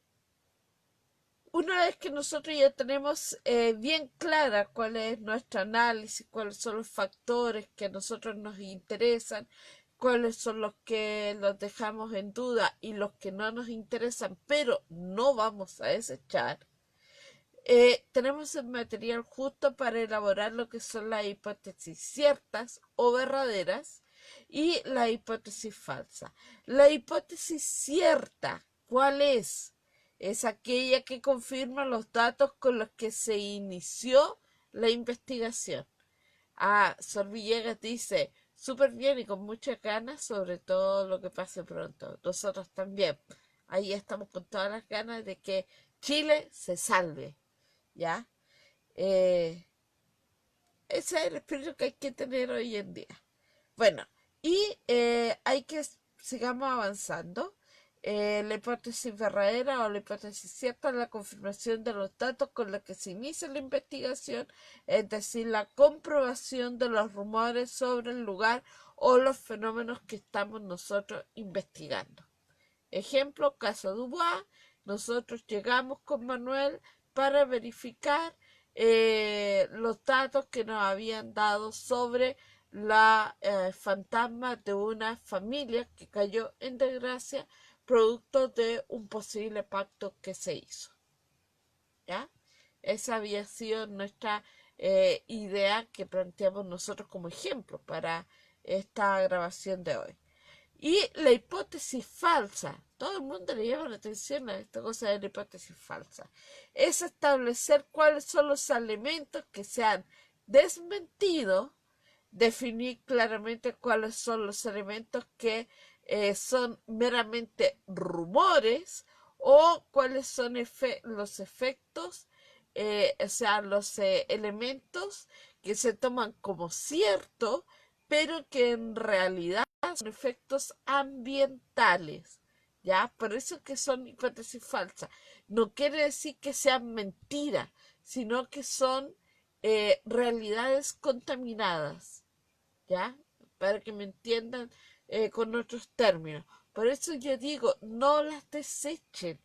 Speaker 1: una vez que nosotros ya tenemos bien clara cuál es nuestro análisis, cuáles son los factores que a nosotros nos interesan, cuáles son los que los dejamos en duda y los que no nos interesan, pero no vamos a desechar, tenemos el material justo para elaborar lo que son las hipótesis ciertas o verdaderas y la hipótesis falsa. La hipótesis cierta, ¿cuál es? Es aquella que confirma los datos con los que se inició la investigación. Sor Villegas dice, súper bien y con muchas ganas, sobre todo lo que pase pronto. Nosotros también. Ahí estamos con todas las ganas de que Chile se salve. ¿Ya? Eh, Ese es el espíritu que hay que tener hoy en día. Bueno, y hay que sigamos avanzando. La hipótesis verdadera o la hipótesis cierta es la confirmación de los datos con los que se inicia la investigación, es decir, la comprobación de los rumores sobre el lugar o los fenómenos que estamos nosotros investigando. Ejemplo, caso Dubois, nosotros llegamos con Manuel para verificar los datos que nos habían dado sobre la fantasma de una familia que cayó en desgracia producto de un posible pacto que se hizo. ¿Ya? Esa había sido nuestra idea que planteamos nosotros como ejemplo para esta grabación de hoy. Y la hipótesis falsa, todo el mundo le llama la atención a esta cosa de la hipótesis falsa, es establecer cuáles son los elementos que se han desmentido, definir claramente cuáles son los elementos que son meramente rumores o cuáles son los efectos, o sea, los elementos que se toman como cierto, pero que en realidad son efectos ambientales, ¿ya? Por eso que son hipótesis falsas. No quiere decir que sean mentiras, sino que son realidades contaminadas, ¿ya? Para que me entiendan con otros términos. Por eso yo digo, no las desechen,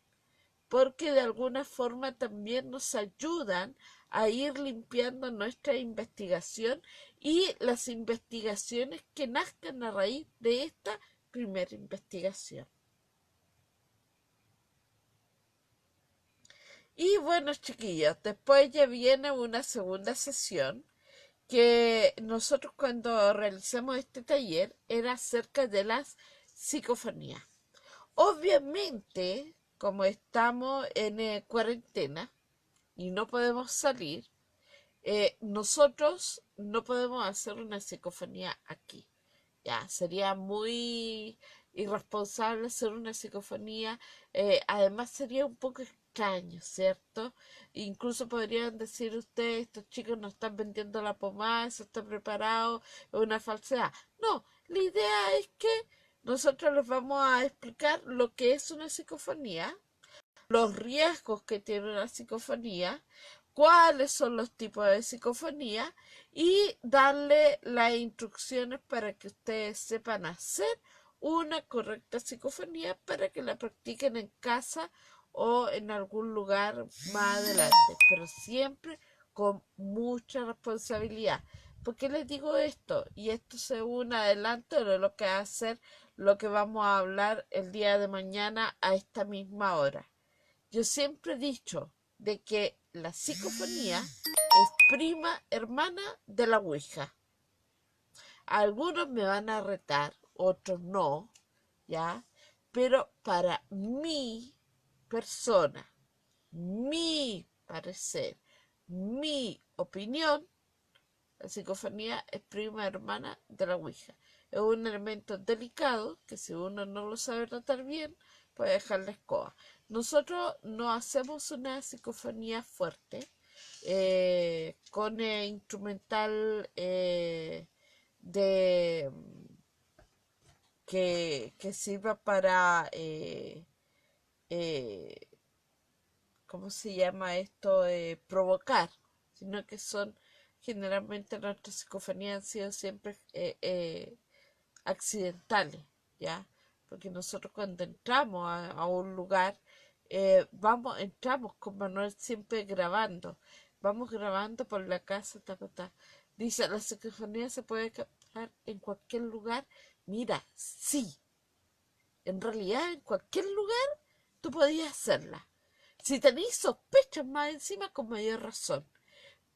Speaker 1: porque de alguna forma también nos ayudan a ir limpiando nuestra investigación y las investigaciones que nazcan a raíz de esta primera investigación. Y bueno, chiquillos, después ya viene una segunda sesión que nosotros cuando realizamos este taller era acerca de las psicofonías. Obviamente, como estamos en cuarentena y no podemos salir, nosotros no podemos hacer una psicofonía aquí. Ya, sería muy irresponsable hacer una psicofonía. Además sería un poco extraño, ¿cierto? Incluso podrían decir ustedes, estos chicos no están vendiendo la pomada, eso está preparado, es una falsedad. No, la idea es que nosotros les vamos a explicar lo que es una psicofonía, los riesgos que tiene una psicofonía, cuáles son los tipos de psicofonía y darle las instrucciones para que ustedes sepan hacer una correcta psicofonía para que la practiquen en casa o en algún lugar más adelante, pero siempre con mucha responsabilidad. ¿Por qué les digo esto? Y esto es un adelanto de lo que va a ser lo que vamos a hablar el día de mañana a esta misma hora. Yo siempre he dicho de que la psicofonía es prima hermana de la ouija. Algunos me van a retar, otros no, ¿ya? Pero para mi persona, mi parecer, mi opinión, la psicofonía es prima hermana de la Ouija. Es un elemento delicado que si uno no lo sabe tratar bien, puede dejar la escoba. Nosotros no hacemos una psicofonía fuerte con instrumental de que sirva para eh, ¿cómo se llama esto? Provocar, sino que son generalmente nuestras psicofonías han sido siempre accidentales, ¿ya? Porque nosotros cuando entramos a un lugar, entramos con Manuel siempre grabando, vamos grabando por la casa, ta, ta, ta. Dice, la psicofonía se puede captar en cualquier lugar. Mira, sí, en realidad en cualquier lugar tú podías hacerla. Si tenéis sospechas más encima, con mayor razón.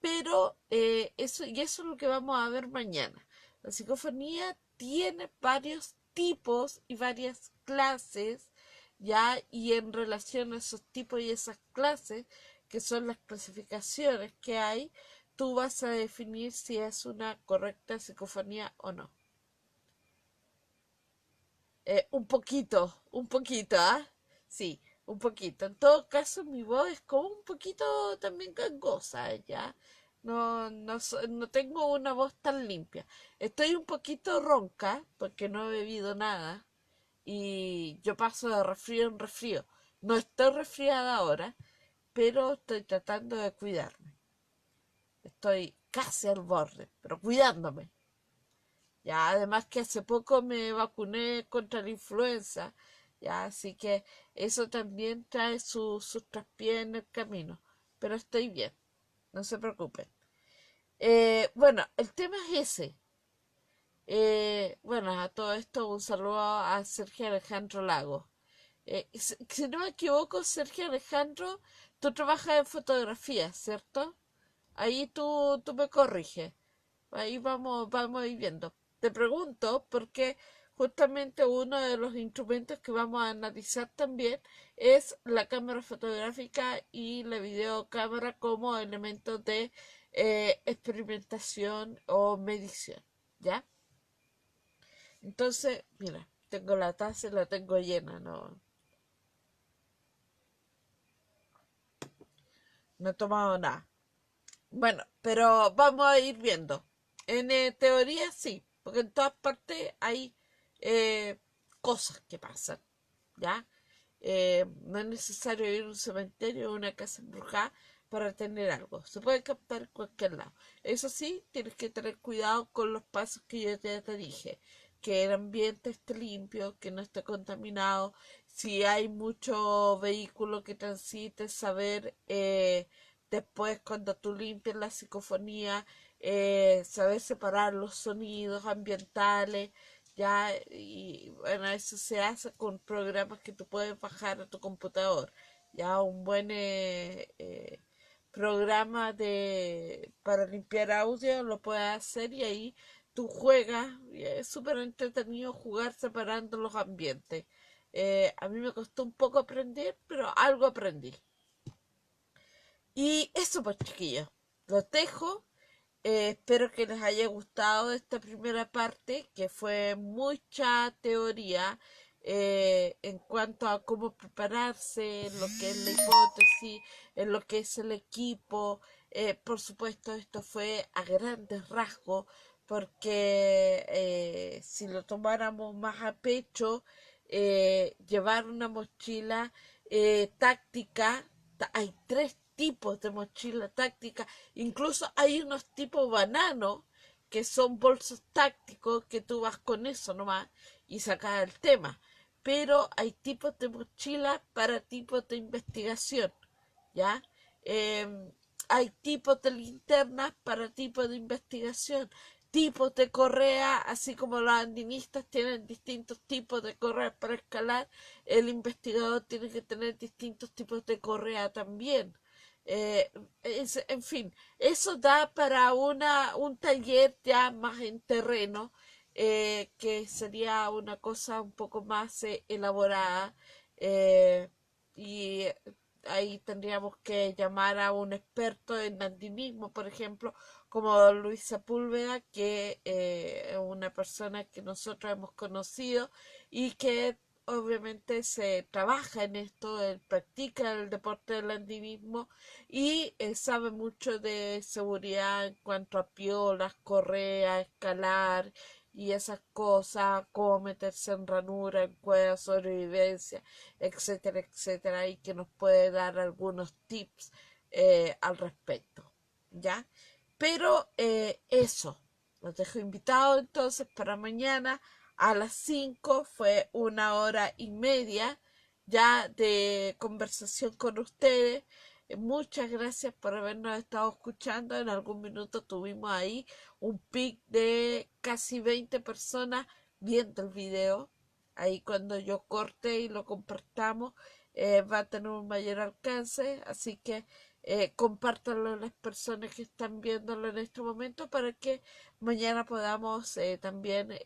Speaker 1: Pero eso es lo que vamos a ver mañana. La psicofonía tiene varios tipos y varias clases, ¿ya? Y en relación a esos tipos y esas clases, que son las clasificaciones que hay, tú vas a definir si es una correcta psicofonía o no. Un poquito, ¿ah? Sí, un poquito. En todo caso, mi voz es como un poquito también gangosa, ¿ya? No tengo una voz tan limpia. Estoy un poquito ronca porque no he bebido nada y yo paso de resfrío en resfrío. No estoy resfriada ahora, pero estoy tratando de cuidarme. Estoy casi al borde, pero cuidándome. Ya, además que hace poco me vacuné contra la influenza, ya, así que eso también trae sus traspiés en el camino, pero estoy bien, no se preocupen. Bueno, el tema es ese. Bueno, a todo esto un saludo a Sergio Alejandro Lago. Si no me equivoco, Sergio Alejandro, tú trabajas en fotografía, ¿cierto? Ahí tú me corriges. Ahí vamos a ir viendo. Te pregunto porque justamente uno de los instrumentos que vamos a analizar también es la cámara fotográfica y la videocámara como elementos de experimentación o medición, ¿ya? Entonces, mira, tengo la taza y la tengo llena, no he tomado nada. Bueno, pero vamos a ir viendo. En teoría sí, porque en todas partes hay eh, cosas que pasan, ¿ya? No es necesario ir a un cementerio o una casa embrujada para tener algo. Se puede captar en cualquier lado. Eso sí, tienes que tener cuidado con los pasos que yo ya te dije. Que el ambiente esté limpio, que no esté contaminado. Si hay mucho vehículo que transite, saber después cuando tú limpias la psicofonía, saber separar los sonidos ambientales, ya, y bueno, eso se hace con programas que tú puedes bajar a tu computador, ya, un buen programa para limpiar audio lo puedes hacer y ahí tú juegas, y es súper entretenido jugar separando los ambientes. A mí me costó un poco aprender, pero algo aprendí. Y eso pues chiquillos, los dejo. Espero que les haya gustado esta primera parte, que fue mucha teoría en cuanto a cómo prepararse, en lo que es la hipótesis, en lo que es el equipo. Por supuesto, esto fue a grandes rasgos, porque si lo tomáramos más a pecho, llevar una mochila táctica, hay tres tipos de mochila táctica. Incluso hay unos tipos bananos que son bolsos tácticos que tú vas con eso nomás y sacas el tema. Pero hay tipos de mochila para tipos de investigación, ¿ya? Hay tipos de linternas para tipos de investigación, tipos de correa, así como los andinistas tienen distintos tipos de correa para escalar, el investigador tiene que tener distintos tipos de correa también. En fin, eso da para un taller ya más en terreno, que sería una cosa un poco más elaborada. Y ahí tendríamos que llamar a un experto en andinismo, por ejemplo, como Luis Sepúlveda, que es una persona que nosotros hemos conocido y que obviamente se trabaja en esto, él practica el deporte del andinismo y sabe mucho de seguridad en cuanto a piolas, correa, escalar y esas cosas, cómo meterse en ranura, en cuevas, sobrevivencia, etcétera, etcétera, y que nos puede dar algunos tips al respecto, ¿ya? Pero eso, los dejo invitados entonces para mañana a las 5. Fue 1 hora y media ya de conversación con ustedes. Muchas gracias por habernos estado escuchando. En algún minuto tuvimos ahí un pic de casi 20 personas viendo el video. Ahí cuando yo corte y lo compartamos va a tener un mayor alcance. Así que compártanlo a las personas que están viéndolo en este momento para que mañana podamos también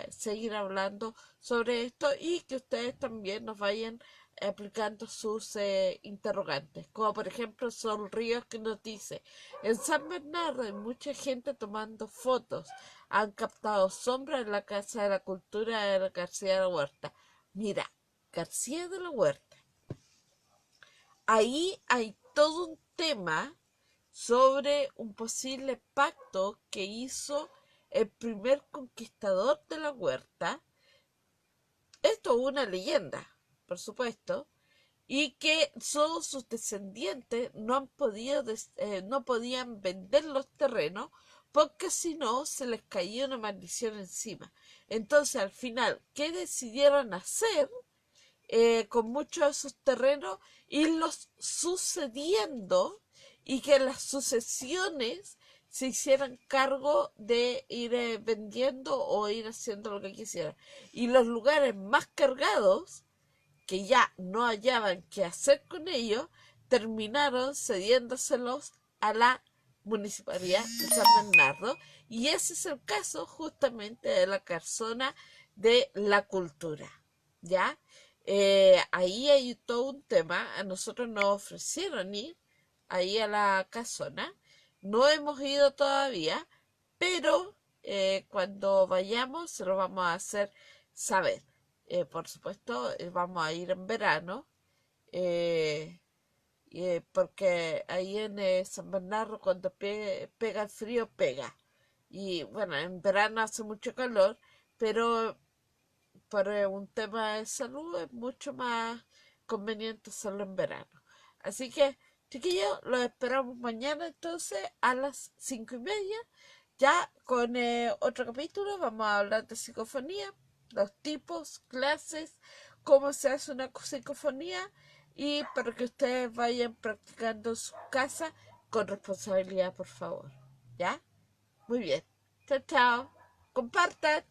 Speaker 1: seguir hablando sobre esto y que ustedes también nos vayan aplicando sus interrogantes, como por ejemplo Sol Ríos que nos dice: en San Bernardo hay mucha gente tomando fotos, han captado sombras en la Casa de la Cultura de García de la Huerta. Mira, García de la Huerta, ahí hay todo un tema sobre un posible pacto que hizo el primer conquistador de la huerta. Esto es una leyenda, por supuesto, y que todos sus descendientes no han podido no podían vender los terrenos porque si no se les caía una maldición encima. Entonces al final, ¿qué decidieron hacer con muchos de esos terrenos? Irlos sucediendo y que las sucesiones se hicieran cargo de ir vendiendo o ir haciendo lo que quisieran. Y los lugares más cargados, que ya no hallaban qué hacer con ellos, terminaron cediéndoselos a la municipalidad de San Bernardo, y ese es el caso justamente de la casona de la cultura, ¿ya? Ahí hay todo un tema. A nosotros nos ofrecieron ir ahí a la casona, no hemos ido todavía, pero cuando vayamos se lo vamos a hacer saber. Por supuesto, vamos a ir en verano, eh, porque ahí en San Bernardo cuando pega el frío, pega. Y bueno, en verano hace mucho calor, pero por un tema de salud es mucho más conveniente hacerlo en verano. Así que, chiquillos, los esperamos mañana entonces a las 5:30. Ya con otro capítulo vamos a hablar de psicofonía, los tipos, clases, cómo se hace una psicofonía y para que ustedes vayan practicando en su casa con responsabilidad, por favor. ¿Ya? Muy bien. Chao, chao. Compartan.